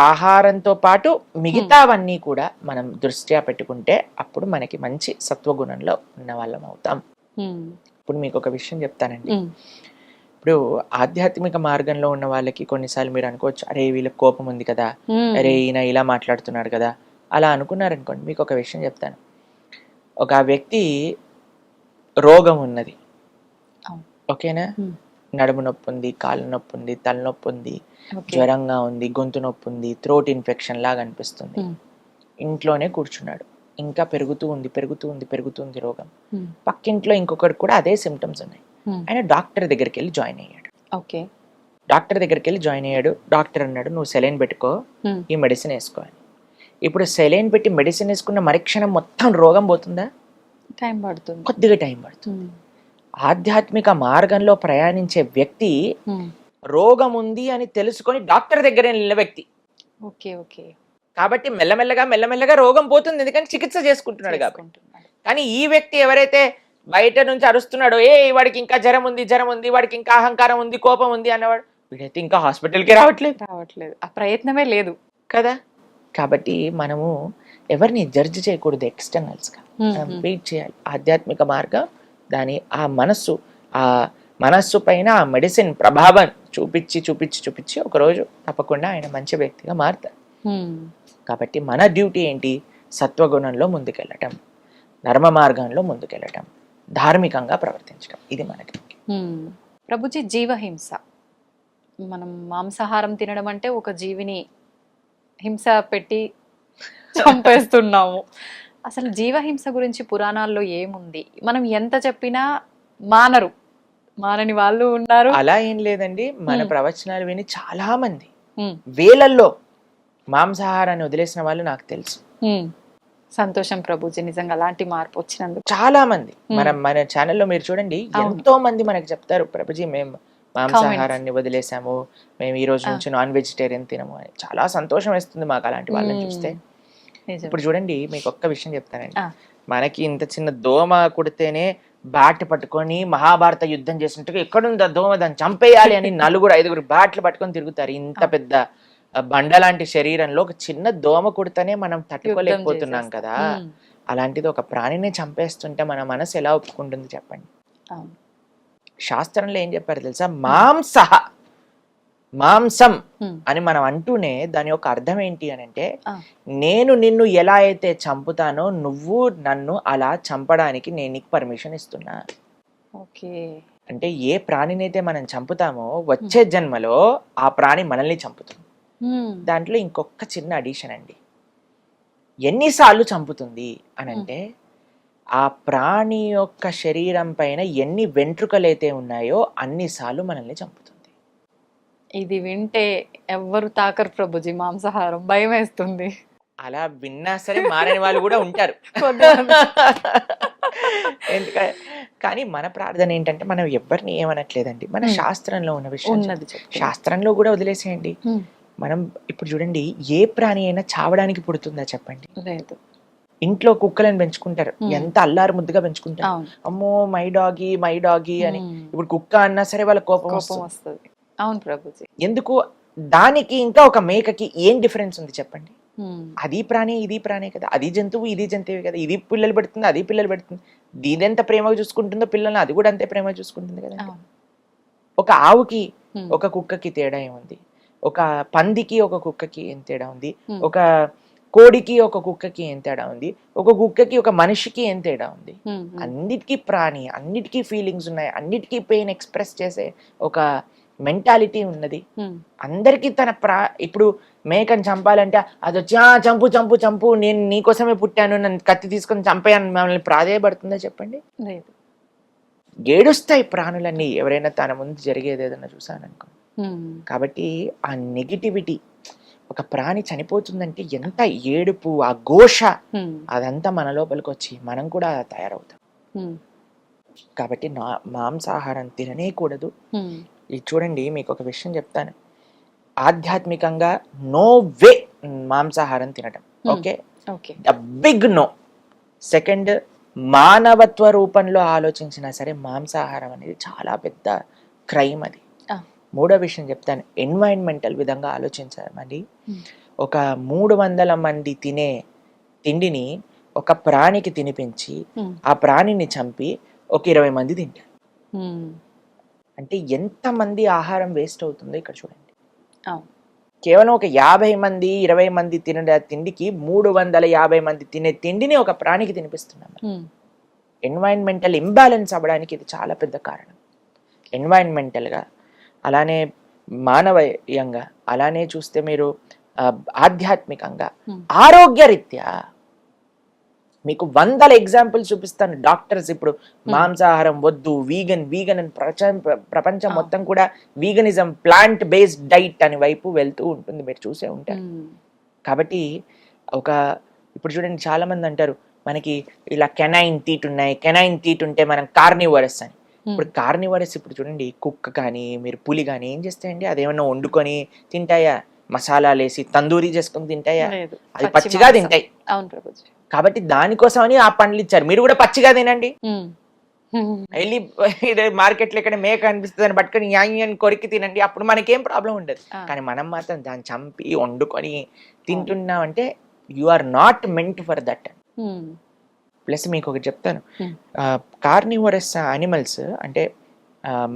ఆహారంతో పాటు మిగతావన్నీ కూడా మనం దృష్ట్యా పెట్టుకుంటే అప్పుడు మనకి మంచి సత్వగుణంలో ఉన్న వాళ్ళం అవుతాం. ఇప్పుడు మీకు ఒక విషయం చెప్తానండి. ఇప్పుడు ఆధ్యాత్మిక మార్గంలో ఉన్న వాళ్ళకి కొన్నిసార్లు మీరు అనుకోవచ్చు, అరే వీళ్ళకి కోపం ఉంది కదా, అరే ఈయన ఇలా మాట్లాడుతున్నాడు కదా, అలా అనుకున్నారనుకోండి. మీకు ఒక విషయం చెప్తాను. ఒక వ్యక్తి రోగం ఉన్నది, ఓకేనా, నడుము నొప్పి ఉంది, కాళ్ళ నొప్పి ఉంది, తలనొప్పి ఉంది, జ్వరంగా ఉంది, గొంతు నొప్పి ఉంది, థ్రోట్ ఇన్ఫెక్షన్ లాగా అనిపిస్తుంది. ఇంట్లోనే కూర్చున్నాడు, ఇంకా పెరుగుతుంది రోగం. పక్కింట్లో ఇంకొకటి కూడా అదే సిమ్టమ్స్ ఉన్నాయి. ఆయన డాక్టర్ దగ్గరికి వెళ్ళి జాయిన్ అయ్యాడు. డాక్టర్ అన్నాడు, నువ్వు సెలైన్ పెట్టుకో, ఈ మెడిసిన్ వేసుకో అని. ఇప్పుడు సెలైన్ పెట్టి మెడిసిన్ వేసుకున్న మరుక్షణం మొత్తం రోగం పోతుందా? టైం పడుతుంది, కొద్దిగా టైం పడుతుంది. ఆధ్యాత్మిక మార్గంలో ప్రయాణించే వ్యక్తి రోగం ఉంది అని తెలుసుకొని డాక్టర్ దగ్గర వెళ్ళిన వ్యక్తి. కాబట్టి మెల్లమెల్లగా రోగం పోతుంది, ఎందుకంటే చికిత్స చేసుకుంటున్నాడు కాబట్టి. కానీ ఈ వ్యక్తి ఎవరైతే బయట నుంచి అరుస్తున్నాడో, వాడికి ఇంకా జ్వరం ఉంది, వాడికి ఇంకా అహంకారం ఉంది, కోపం ఉంది అన్నవాడు, వీడైతే ఇంకా హాస్పిటల్కి రావట్లేదు, ఆ ప్రయత్నమే లేదు కదా. కాబట్టి మనము ఎవరిని జడ్జ్ చేయకూడదు ఎక్స్టర్నల్స్గా, మనం వెయిట్ చేయాలి. ఆధ్యాత్మిక మార్గం దాని ఆ మనస్సు పైన ఆ మెడిసిన్ ప్రభావం చూపించి ఒకరోజు తప్పకుండా ఆయన మంచి వ్యక్తిగా మారుతారు. కాబట్టి మన డ్యూటీ ఏంటి? సత్వగుణంలో ముందుకెళ్ళటం, ధర్మ మార్గంలో ముందుకెళ్ళటం, ధార్మికంగా ప్రవర్తించడం, ఇది మనకి. ప్రభుజీ, జీవహింస, మనం మాంసాహారం తినడం అంటే ఒక జీవిని హింస పెట్టి చంపేస్తున్నాము. అసలు జీవహింస గురించి పురాణాల్లో ఏముంది? మనం ఎంత చెప్పినా మానని వాళ్ళు ఉన్నారు. అలా ఏం లేదండి, మన ప్రవచనాలు విని చాలా మంది వేలల్లో మాంసాహారాన్ని వదిలేసిన వాళ్ళు నాకు తెలుసు. సంతోషం ప్రభుజీ, నిజంగా అలాంటి మార్పు వచ్చినందుకు. చాలా మంది మన ఛానల్లో మీరు చూడండి, ఎంతో మంది మనకు చెప్తారు, ప్రభుజీ మేము మాంసాహారాన్ని వదిలేసాము, మేము ఈ రోజు నుంచి నాన్ వెజిటేరియన్ తినము అని. చాలా సంతోషం వేస్తుంది మాకు అలాంటి వాళ్ళని చూస్తే. ఇప్పుడు చూడండి, మీకు ఒక్క విషయం చెప్తానండి. మనకి ఇంత చిన్న దోమ కుడితేనే బ్యాట్ పట్టుకొని మహాభారత యుద్ధం చేసినట్టుగా ఎక్కడుందా దోమ, దాన్ని చంపేయాలి అని 4-5 బ్యాట్లు పట్టుకొని తిరుగుతారు. ఇంత పెద్ద బండ లాంటి శరీరంలో ఒక చిన్న దోమ కుడితేనే మనం తట్టుకోలేకపోతున్నాం కదా. అలాంటిది ఒక ప్రాణిని చంపేస్తుంటే మన మనసు ఎలా ఒప్పుకుంటుంది చెప్పండి? శాస్త్రంలో ఏం చెప్పారు తెలుసా? మాంసం అని మనం అంటూనే దాని యొక్క అర్థం ఏంటి అని అంటే, నేను నిన్ను ఎలా అయితే చంపుతానో నువ్వు నన్ను అలా చంపడానికి నేను నీకు పర్మిషన్ ఇస్తున్నా. అంటే ఏ ప్రాణినైతే మనం చంపుతామో వచ్చే జన్మలో ఆ ప్రాణి మనల్ని చంపుతుంది. దాంట్లో ఇంకొక చిన్న అడిషన్ అండి, ఎన్నిసార్లు చంపుతుంది అని అంటే, ఆ ప్రాణి యొక్క శరీరం పైన ఎన్ని వెంట్రుకలైతే ఉన్నాయో అన్నిసార్లు మనల్ని చంపుతుంది. ఇది వింటే ఎవ్వరు తాకరు ప్రభుజీ మాంసాహారం, భయం వేస్తుంది. అలా విన్నా సరే మారని వాళ్ళు కూడా ఉంటారు. ఎందుకంటే కానీ మన ప్రార్థన ఏంటంటే, మనం ఎవరిని ఏమనట్లేదండి, మన శాస్త్రంలో ఉన్న విషయం శాస్త్రంలో కూడా వదిలేసేయండి. మనం ఇప్పుడు చూడండి, ఏ ప్రాణి అయినా చావడానికి పుడుతుందా చెప్పండి? లేదు. ఇంట్లో కుక్కలను పెంచుకుంటారు, ఎంత అల్లారు ముద్దుగా పెంచుకుంటారు. అమ్మో మై డాగి అని. ఇప్పుడు కుక్క అన్నా సరే వాళ్ళ కోపం వస్తుంది. అవును ప్రభుజీ. ఎందుకు? దానికి ఇంకా ఒక మేకకి ఏం డిఫరెన్స్ ఉంది చెప్పండి? అది ప్రాణి ఇది ప్రాణి కదా, అది జంతువు ఇది జంతువు కదా, ఇది పిల్లలు పెడుతుంది అది పిల్లలు పెడుతుంది. దీని ఎంత ప్రేమగా చూసుకుంటుందో పిల్లల్ని, అది కూడా అంతే ప్రేమగా చూసుకుంటుంది కదా. ఒక ఆవుకి ఒక కుక్కకి తేడా ఏముంది? ఒక పందికి ఒక కుక్కకి ఏం తేడా ఉంది? ఒక కోడికి ఒక కుక్కకి ఏం తేడా ఉంది? ఒక కుక్కకి ఒక మనిషికి ఏం తేడా ఉంది? అన్నిటికీ ప్రాణి, అన్నిటికీ ఫీలింగ్స్ ఉన్నాయి, అన్నిటికీ పెయిన్ ఎక్స్ప్రెస్ చేసే ఒక మెంటాలిటీ ఉన్నది. అందరికీ ఇప్పుడు మేకని చంపాలంటే అది వచ్చి చంపు చంపు చంపు, నేను నీకోసమే పుట్టాను, నన్ను కత్తి తీసుకొని చంపాను మమ్మల్ని ప్రాధేయపడుతుందా చెప్పండి? లేదు. ఏడుస్తాయి ప్రాణులన్నీ ఎవరైనా తన ముందు జరిగేది ఏదన్నా చూసాననుకో. కాబట్టి ఆ నెగిటివిటీ, ఒక ప్రాణి చనిపోతుందంటే ఎంత ఏడుపు, ఆ ఘోష, అదంతా మన లోపలికి వచ్చి మనం కూడా తయారవుతాం. కాబట్టి మాంసాహారం తిననే కూడదు. ఇది చూడండి, మీకు ఒక విషయం చెప్తాను. ఆధ్యాత్మికంగా నో వే మాంసాహారం తినటం. Okay, the big no. Second, మానవత్వ రూపంలో ఆలోచించినా సరే మాంసాహారం అనేది చాలా పెద్ద క్రైమ్ అది. మూడో విషయం చెప్తాను, ఎన్వైరన్మెంటల్ విధంగా ఆలోచించామండి. ఒక 300 మంది తినే తిండిని ఒక ప్రాణికి తినిపించి ఆ ప్రాణిని చంపి ఒక 20 మంది తింటారు. అంటే ఎంత మంది ఆహారం వేస్ట్ అవుతుందో ఇక్కడ చూడండి. కేవలం ఒక 50 మంది 20 మంది తినే తిండికి 350 మంది తినే తిండిని ఒక ప్రాణికి తినిపిస్తున్నాం. ఎన్వైరన్మెంటల్ ఇంబ్యాలెన్స్ అవ్వడానికి ఇది చాలా పెద్ద కారణం. ఎన్వైరన్మెంటల్గా, అలానే మానవీయంగా, అలానే చూస్తే మీరు ఆధ్యాత్మికంగా, ఆరోగ్యరీత్యా మీకు 100 ఎగ్జాంపుల్స్ చూపిస్తాను. డాక్టర్స్ ఇప్పుడు మాంసాహారం వద్దు, వీగన్ అని ప్రపంచం మొత్తం కూడా వీగనిజం, ప్లాంట్ బేస్డ్ డైట్ అని వైపు వెళ్తూ ఉంటుంది, మీరు చూసే ఉంటారు. కాబట్టి ఇప్పుడు చూడండి, చాలా మంది అంటారు మనకి ఇలా కెనైన్ టీట్ ఉంటే మనం కార్నివరస్ అని. ఇప్పుడు కార్నివరస్, ఇప్పుడు చూడండి, కుక్క కానీ మీరు పులి కానీ ఏం చేస్తాయండి? అదేమన్నా వండుకొని తింటాయా? మసాలాలు వేసి తందూరి చేసుకొని తింటాయా? అది పచ్చిగా తింటాయి. కాబట్టి దానికోసమని ఆ పండ్లు ఇచ్చారు. మీరు కూడా పచ్చిగా తినండి. వెళ్ళి మార్కెట్లో ఎక్కడ మేక అనిపిస్తుంది అని పట్టుకొని యాని కొరికి తినండి, అప్పుడు మనకేం ప్రాబ్లం ఉండదు. కానీ మనం మాత్రం దాన్ని చంపి వండుకొని తింటున్నామంటే you are not meant for that. Um, plus మీకు ఒకటి చెప్తాను, ఉమ్, కార్నివరస్ యానిమల్స్ అంటే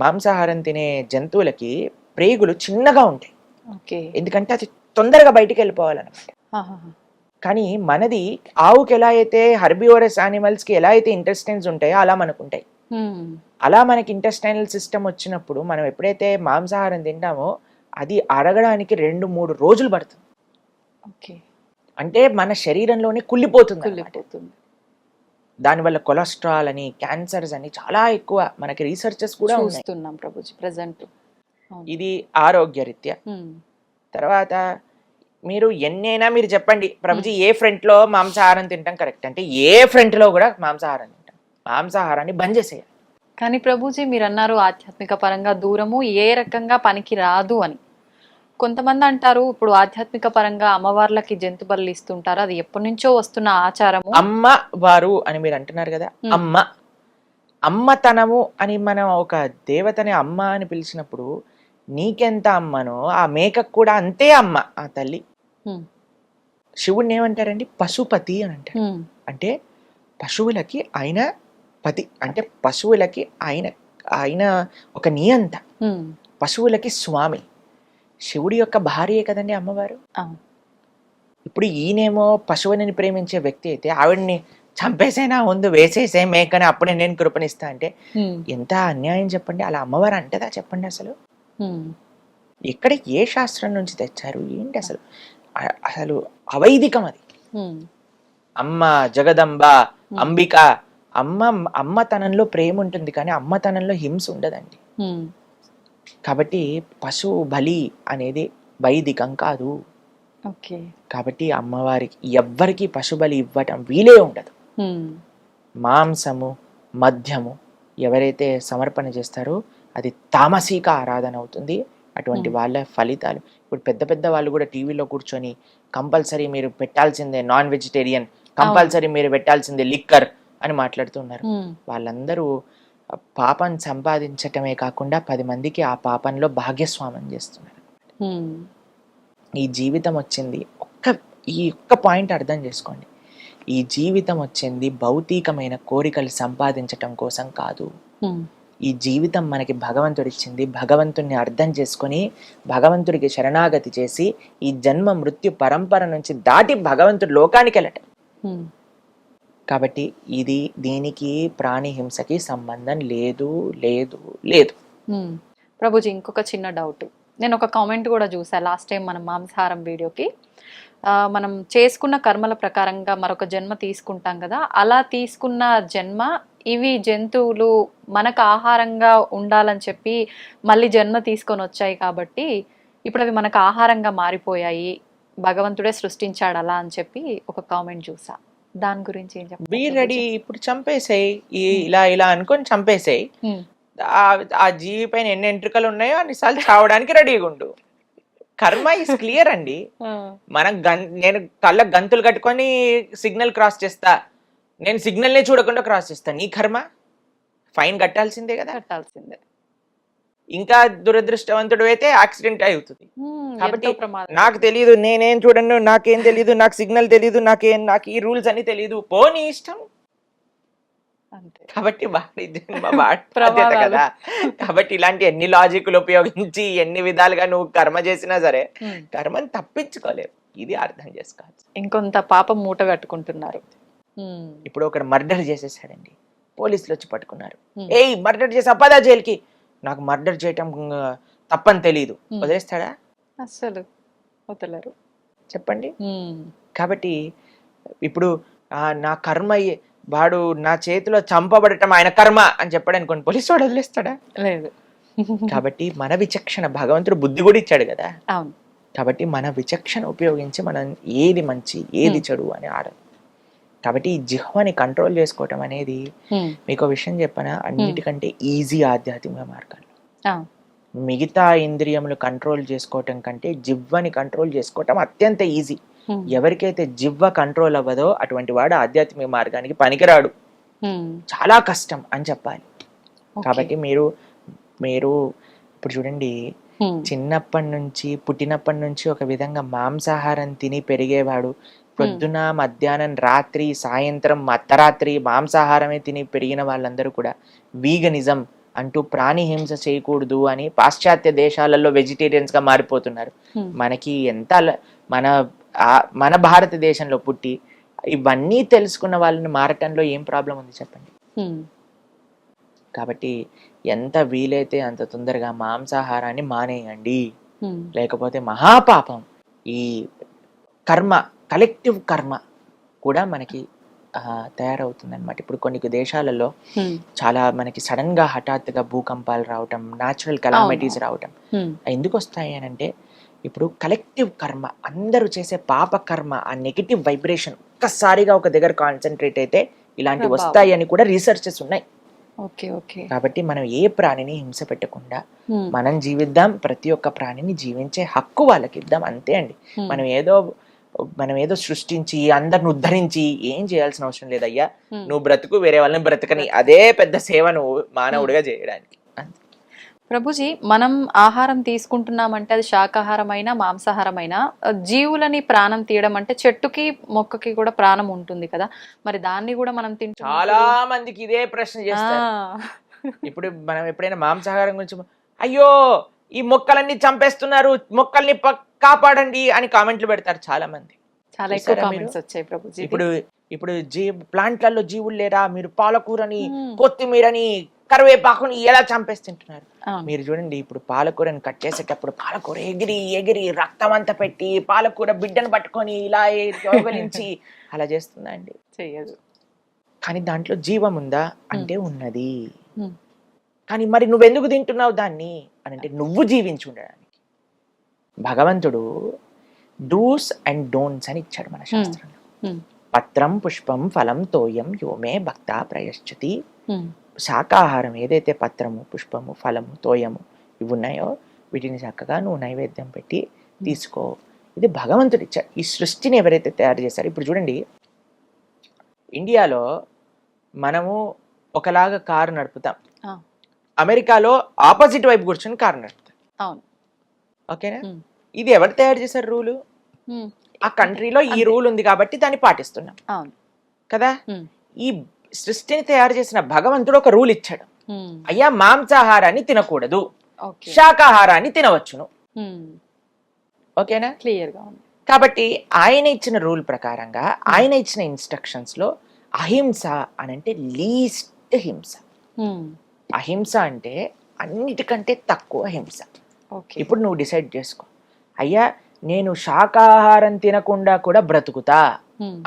మాంసాహారం తినే జంతువులకి ప్రేగులు చిన్నగా ఉంటాయి, ఓకే. ఎందుకంటే అది తొందరగా బయటికి వెళ్ళిపోవాలన్నమాట. ఆహాహా. కానీ మనది ఆవుకి ఎలా అయితే హర్బివరస్ యానిమల్స్కి ఎలా అయితే ఇంటెస్టైన్స్ ఉంటాయో అలా మనకు ఉంటాయి. ఉమ్, అలా మనకి ఇంటెస్టైనల్ సిస్టమ్ వచ్చినప్పుడు మనం ఎప్పుడైతే మాంసాహారం తింటామో అది అరగడానికి 2-3 రోజులు పడుతుంది. ఓకే. అంటే మన శరీరంలోనే కుళ్ళిపోతుంది అన్నమాట. కుళ్ళిపోతుంది. దానివల్ల కొలెస్ట్రాల్ అని, క్యాన్సర్స్ అని చాలా ఎక్కువ మనకి రీసెర్చెస్ కూడా ఉన్నాయి. చూస్తున్నాం ప్రభుజీ ప్రెసెంట్. ఇది ఆరోగ్యరీత్యా. తర్వాత మీరు ఎన్నైనా మీరు చెప్పండి ప్రభుజీ ఏ ఫ్రంట్ లో మాంసాహారం తింటాం కరెక్ట్ అంటే ఏ ఫ్రంట్ లో కూడా మాంసాహారం తింటాం. మాంసాహారాన్ని బంద్ చేసేయాలి. కానీ ప్రభుజీ మీరు అన్నారు ఆధ్యాత్మిక పరంగా దూరము ఏ రకంగా పనికి రాదు అని. కొంతమంది అంటారు ఇప్పుడు ఆధ్యాత్మిక పరంగా అమ్మవార్లకి జంతు బలులు ఇస్తుంటారు, అది ఎప్పటి నుంచో వస్తున్న ఆచారము. అమ్మ వారు అని మీరు అంటున్నారు కదా, అమ్మ అమ్మతనము అని మనం ఒక దేవతని అమ్మ అని పిలిచినప్పుడు నీకెంత అమ్మనో ఆ మేకకు కూడా అంతే అమ్మ ఆ తల్లి. శివుడిని ఏమంటారండి? పశుపతి అని అంటారు. అంటే పశువులకి ఆయన పతి, అంటే పశువులకి ఆయన ఆయన ఒక నియంత, పశువులకి స్వామి. శివుడి యొక్క భార్యే కదండి అమ్మవారు. ఇప్పుడు ఈయనేమో పశువుని ప్రేమించే వ్యక్తి అయితే ఆవిడ్ని చంపేసైనా ముందు వేసేసే మేకని అప్పుడే నేను కృపణిస్తా అంటే ఎంత అన్యాయం చెప్పండి. అలా అమ్మవారు అంటదా చెప్పండి? అసలు ఎక్కడ ఏ శాస్త్రం నుంచి తెచ్చారు ఏంటి అసలు? అసలు అవైదికం అది. అమ్మ జగదంబ అంబిక, అమ్మతనంలో ప్రేమ ఉంటుంది కానీ అమ్మతనంలో హింస ఉండదండి. కాబట్టి పశువు బలి అనేది వైదికం కాదు. కాబట్టి అమ్మవారికి ఎవ్వరికి పశుబలి ఇవ్వటం వీలే ఉండదు. మాంసము మద్యము ఎవరైతే సమర్పణ చేస్తారో అది తామసిక ఆరాధన అవుతుంది. అటువంటి వాళ్ళ ఫలితాలు ఇప్పుడు పెద్ద పెద్ద వాళ్ళు కూడా టీవీలో కూర్చొని కంపల్సరీ మీరు పెట్టాల్సిందే నాన్ వెజిటేరియన్, కంపల్సరీ మీరు పెట్టాల్సిందే లిక్కర్ అని మాట్లాడుతున్నారు. వాళ్ళందరూ పాపం సంపాదించటమే కాకుండా 10 మందికి ఆ పాపంలో భాగ్యస్వామం చేస్తున్నారు. ఈ జీవితం వచ్చింది ఈ ఒక్క పాయింట్ అర్థం చేసుకోండి. ఈ జీవితం వచ్చింది భౌతికమైన కోరికలు సంపాదించటం కోసం కాదు. ఈ జీవితం మనకి భగవంతుడు ఇచ్చింది, భగవంతుడిని అర్థం చేసుకొని భగవంతుడికి శరణాగతి చేసి ఈ జన్మ మృత్యు పరంపర నుంచి దాటి భగవంతుడి లోకానికి వెళ్ళటం. కాబట్టి దీనికి ప్రాణి హింసకి సంబంధం లేదు లేదు లేదు. ప్రభుజీ ఇంకొక చిన్న డౌట్, నేను ఒక కామెంట్ కూడా చూసా లాస్ట్ టైం మనం మాంసాహారం వీడియోకి. మనం చేసుకున్న కర్మల ప్రకారంగా మరొక జన్మ తీసుకుంటాం కదా, అలా తీసుకున్న జన్మ ఇవి జంతువులు మనకు ఆహారంగా ఉండాలని చెప్పి మళ్ళీ జన్మ తీసుకొని వచ్చాయి కాబట్టి ఇప్పుడు అవి మనకు ఆహారంగా మారిపోయాయి, భగవంతుడే సృష్టించాడు అలా అని చెప్పి ఒక కామెంట్ చూసా. దాని గురించి ఏం చెప్పాలి? బీ రెడీ, ఇప్పుడు చంపేసాయి, ఇలా ఇలా అనుకొని చంపేసాయి. ఆ జీవి పైన ఎన్ని ఎంట్రుకలు ఉన్నాయో అన్నిసార్లు చావడానికి రెడీగా ఉండు. కర్మ ఈస్ క్లియర్ అండి. నేను కళ్ళ గంతులు కట్టుకొని సిగ్నల్ క్రాస్ చేస్తా, నేను సిగ్నల్ నే చూడకుండా క్రాస్ చేస్తా, నీ కర్మ ఫైన్ కట్టాల్సిందే కదా. కట్టాల్సిందే. ఇంకా దురదృష్టవంతుడు అయితే యాక్సిడెంట్ అవుతుంది. కాబట్టి నాకు తెలియదు, నేనేం చూడను, నాకేం తెలియదు, నాకు సిగ్నల్ తెలియదు, నాకు ఈ రూల్స్ అని తెలియదు, పోనీ ఇష్టం. కాబట్టి బాధ్యత కదా. కాబట్టి ఇలాంటి ఎన్ని లాజిక్లు ఉపయోగించి ఎన్ని విధాలుగా నువ్వు కర్మ చేసినా సరే కర్మని తప్పించుకోలేవు. ఇది అర్థం చేసుకోవచ్చు. ఇంకొంత పాపం మూట కట్టుకుంటున్నారు. ఇప్పుడు ఒకడు మర్డర్ చేసేసాడండి, పోలీసులు వచ్చి పట్టుకున్నారు. ఏయ్ మర్డర్ చేసా పదా జైలుకి. నాకు మర్డర్ చేయటం తప్పని తెలియదు, వదిలేస్తాడా? అసలు వదలరు. చెప్పండి. కాబట్టి ఇప్పుడు నా కర్మ, వాడు నా చేతిలో చంపబడటం ఆయన కర్మ అని చెప్పాడు అనుకోండి, పోలీసు వాడు వదిలేస్తాడా? లేదు. కాబట్టి మన విచక్షణ, భగవంతుడు బుద్ధి కూడా ఇచ్చాడు కదా. అవును. కాబట్టి మన విచక్షణ ఉపయోగించి మనం ఏది మంచి ఏది చెడు అని ఆడాలి. కాబట్టి ఈ జిహ్వని కంట్రోల్ చేసుకోవటం అనేది మీకు విషయం చెప్పనా, అన్నిటికంటే ఈజీ ఆధ్యాత్మిక మార్గాలు. మిగతా ఇంద్రియములు కంట్రోల్ చేసుకోవటం కంటే జిహ్వని కంట్రోల్ చేసుకోవటం అత్యంత ఈజీ. ఎవరికైతే జిహ్వ కంట్రోల్ అవ్వదో అటువంటి వాడు ఆధ్యాత్మిక మార్గానికి పనికిరాడు, చాలా కష్టం అని చెప్పాలి. కాబట్టి మీరు ఇప్పుడు చూడండి, చిన్నప్పటి నుంచి పుట్టినప్పటి నుంచి ఒక విధంగా మాంసాహారం తిని పెరిగేవాడు పొద్దున మధ్యాహ్నం రాత్రి సాయంత్రం అర్ధరాత్రి మాంసాహారమే తిని పెరిగిన వాళ్ళందరూ కూడా వీగనిజం అంటూ ప్రాణి హింస చేయకూడదు అని పాశ్చాత్య దేశాలలో వెజిటేరియన్స్ గా మారిపోతున్నారు. మనకి ఎంత మన భారతదేశంలో పుట్టి ఇవన్నీ తెలుసుకున్న వాళ్ళని మారటంలో ఏం ప్రాబ్లం ఉంది చెప్పండి. కాబట్టి ఎంత వీలైతే అంత తొందరగా మాంసాహారాన్ని మానేయండి, లేకపోతే మహాపాపం. ఈ కర్మ, కలెక్టివ్ కర్మ కూడా మనకి తయారవుతుంది అనమాట. ఇప్పుడు కొన్ని దేశాలలో చాలా మనకి సడన్ గా హఠాత్తుగా భూకంపాలు రావటం, న్యాచురల్ కెలామిటీస్ రావటం ఎందుకు వస్తాయి అని అంటే, ఇప్పుడు కలెక్టివ్ కర్మ, అందరూ చేసే పాప కర్మ, ఆ నెగిటివ్ వైబ్రేషన్ ఒక్కసారిగా ఒక దగ్గర కాన్సన్ట్రేట్ అయితే ఇలాంటివి వస్తాయి అని కూడా రీసెర్చెస్ ఉన్నాయి. కాబట్టి మనం ఏ ప్రాణిని హింస పెట్టకుండా మనం జీవిద్దాం, ప్రతి ఒక్క ప్రాణిని జీవించే హక్కు వాళ్ళకి ఇద్దాం, అంతే అండి. మనం ఏదో సృష్టించి అందరిని ఉద్ధరించి ఏం చేయాల్సిన అవసరం లేదయ్యా. నువ్వు బ్రతుకు, వేరే వాళ్ళని బ్రతకని, అదే పెద్ద సేవ నువ్వు మానవుడిగా చేయడానికి. ప్రభుజీ, మనం ఆహారం తీసుకుంటున్నామంటే అది శాకాహారమైనా మాంసాహారమైనా, జీవులని ప్రాణం తీయడం అంటే చెట్టుకి మొక్కకి కూడా ప్రాణం ఉంటుంది కదా, మరి దాన్ని కూడా మనం తింటాం. చాలా మందికి ఇదే ప్రశ్న చేస్తారు. ఇప్పుడు మనం ఎప్పుడైనా మాంసాహారం గురించి, అయ్యో ఈ మొక్కలన్నీ చంపేస్తున్నారు, మొక్కల్ని కాపాడండి అని కామెంట్లు పెడతారు చాలా మంది. చాలా ఎక్కువ కామెంట్స్ వచ్చాయి ప్రభుజీ. ఇప్పుడు ప్లాంట్లలో జీవులు లేరా, మీరు పాలకూరని, కొత్తిమీరని, కరివేపాకుని ఎలా చంపేస్తుంటున్నారు. మీరు చూడండి, ఇప్పుడు పాలకూరని కట్ చేసేటప్పుడు పాలకూర ఎగిరి ఎగిరి రక్తం అంతా పెట్టి పాలకూర బిడ్డను పట్టుకొని ఇలా గౌగలించి అలా చేస్తుందా అండి? చెయ్యదు. కానీ దాంట్లో జీవం ఉందా అంటే ఉన్నది. కానీ మరి నువ్వెందుకు తింటున్నావు దాన్ని అని అంటే, నువ్వు జీవించి ఉండడానికి. భగవంతుడు డూస్ అండ్ డోంట్స్ అని ఇచ్చాడు మన శాస్త్రంలో. పత్రం పుష్పం ఫలం తోయం యోమే భక్త ప్రయశ్చతి. శాకాహారం ఏదైతే పత్రము, పుష్పము, ఫలము, తోయము ఇవి ఉన్నాయో వీటిని చక్కగా నువ్వు నైవేద్యం పెట్టి తీసుకో. ఇది భగవంతుడు ఇచ్చాడు. ఈ సృష్టిని ఎవరైతే తయారు చేశారో, ఇప్పుడు చూడండి, ఇండియాలో మనము ఒకలాగా కారు నడుపుతాం, అమెరికాలో ఆపోజిట్ వైపు కూర్చొని కారు నడుపుతాం. ఓకేనా? ఇది ఎవరు తయారు చేశారు రూలు? ఆ కంట్రీలో ఈ రూల్ ఉంది కాబట్టి దాన్ని పాటిస్తున్నాం కదా. ఈ సృష్టిని తయారు చేసిన భగవంతుడు ఒక రూల్ ఇచ్చాడు, అయ్యా మాంసాహారాన్ని తినకూడదు, శాకాహారాన్ని తినవచ్చును. ఓకేనా? క్లియర్ గా ఉంది. కాబట్టి ఆయన ఇచ్చిన రూల్ ప్రకారంగా, ఆయన ఇచ్చిన ఇన్స్ట్రక్షన్స్ లో అహింస అని అంటే లీస్ట్ హింస. అహింస అంటే అన్నిటికంటే తక్కువ హింస. ఇప్పుడు నువ్వు డిసైడ్ చేసుకో, అయ్యా నేను శాకాహారం తినకుండా కూడా బ్రతుకుతా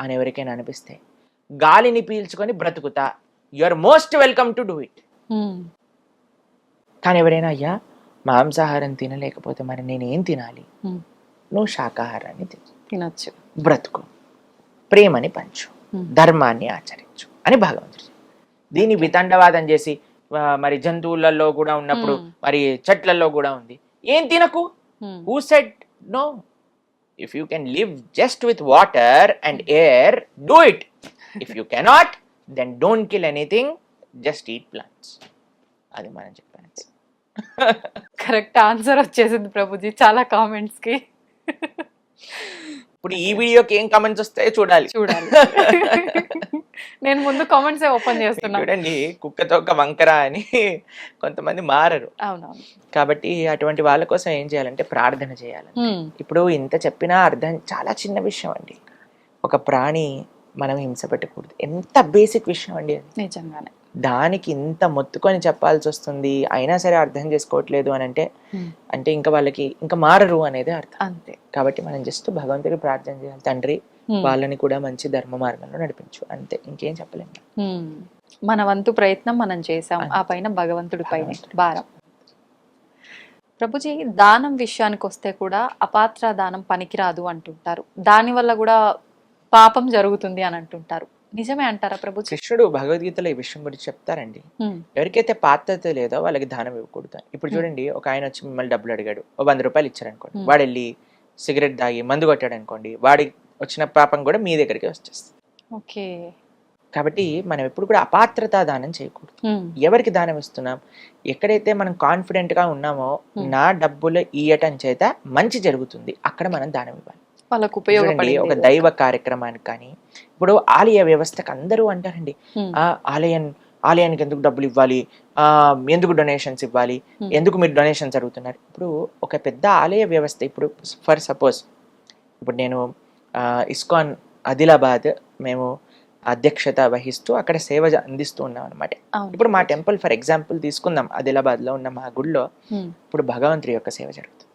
అని ఎవరికైనా అనిపిస్తే, గాలిని పీల్చుకొని బ్రతుకుతా, you are most welcome to do it. కానీ ఎవరైనా అయ్యా మాంసాహారం తినలేకపోతే మరి నేనేం తినాలి? నువ్వు శాకాహారాన్ని తినొచ్చు, బ్రతుకు, ప్రేమని పంచు, ధర్మాన్ని ఆచరించు అని భగవంతుడు. దీన్ని వితండవాదం చేసి మరి జంతువులలో కూడా ఉన్నప్పుడు మరి చెట్లలో కూడా ఉంది, ఏం తినకు. Who said no? If you can live just with water and air, do it. If you cannot, then don't kill anything, just eat plants. అది మనం చెప్పాను. కరెక్ట్ ఆన్సర్ వచ్చేసింది ప్రభుజీ చాలా కామెంట్స్ కి. ఇప్పుడు ఈ వీడియోకి ఏం కామెంట్స్ వస్తాయో చూడాలి. నేను ముందు కామెంట్స్ ఓపెన్ చేస్తున్నా. చూడండి, కుక్కతో ఒక వంకర అని కొంతమంది మారరు. అవునవును. కాబట్టి అటువంటి వాళ్ళ కోసం ఏం చేయాలంటే ప్రార్థన చేయాలి. ఇప్పుడు ఇంత చెప్పినా అర్థం, చాలా చిన్న విషయం అండి. ఒక ప్రాణి మనం హింస పెట్టకూడదు, ఎంత బేసిక్ విషయం అండి అది. నిజంగానే దానికి ఇంత మొత్తుకొని చెప్పాల్సి వస్తుంది, అయినా సరే అర్థం చేసుకోవట్లేదు అని అంటే, అంటే ఇంకా వాళ్ళకి ఇంకా మారరు అనేది అర్థం. అంతే. కాబట్టి మనం జస్ట్ భగవంతుడికి ప్రార్థన చేయాలి, తండ్రి వాళ్ళని కూడా మంచి ధర్మ మార్గంలో నడిపించు, అంతే, ఇంకేం చెప్పలేము. మన వంతు ప్రయత్నం మనం చేసాం, ఆ పైన భగవంతుడి పైన భారం. ప్రభుజీ, దానం విషయానికి వస్తే కూడా అపాత్ర దానం పనికిరాదు అంటుంటారు, దాని వల్ల కూడా పాపం జరుగుతుంది అని అంటుంటారు. నిజమే అంటారా ప్రభుజీ? కృష్ణుడు భగవద్గీతలో ఈ విషయం గురించి చెప్తారండి. ఎవరికైతే పాత్రత లేదో వాళ్ళకి దానం ఇవ్వకూడదు. ఇప్పుడు చూడండి, ఒక ఆయన వచ్చి మిమ్మల్ని డబ్బులు అడిగాడు, 100 రూపాయలు ఇచ్చారు అనుకోండి, వాడు వెళ్ళి సిగరెట్ తాగి మందు కొట్టాడు అనుకోండి, వాడి వచ్చిన పాపం కూడా మీ దగ్గరికి వచ్చేస్తుంది. ఓకే. కాబట్టి మనం ఎప్పుడు కూడా అపాత్రతా దానం చేయకూడదు. ఎవరికి దానం ఇస్తున్నాం? ఎక్కడైతే మనం కాన్ఫిడెంట్ గా ఉన్నామో నా డబ్బులు ఇయ్యటం చేత మంచి జరుగుతుంది, అక్కడ మనం దానం ఇవ్వాలి. వాళ్ళకు చూడండి, ఉపయోగపడింది ఒక ఇది దైవ కార్యక్రమానికి కానీ ఇప్పుడు ఆలయ వ్యవస్థకు అందరూ అంటారండి, ఉమ్, ఆ ఆలయానికి ఎందుకు డబ్బులు ఇవ్వాలి, ఆ ఎందుకు డొనేషన్స్ ఇవ్వాలి, ఉమ్, ఎందుకు మీరు డొనేషన్స్ అడుగుతున్నారు. ఇప్పుడు ఒక పెద్ద ఆలయ వ్యవస్థ, ఇప్పుడు ఫర్ సపోజ్ ఇప్పుడు నేను ఇస్కాన్ ఆదిలాబాద్ మేము అధ్యక్షత వహిస్తూ అక్కడ అందిస్తూ ఉన్నాం అనమాట. అవును ఇప్పుడు మా ప్రభుజీ. టెంపుల్ ఫర్ ఎగ్జాంపుల్ తీసుకుందాం, ఆదిలాబాద్లో ఉన్న మా గుడిలో ఉమ్, ఇప్పుడు భగవంతుడి యొక్క సేవ జరుగుతుంది.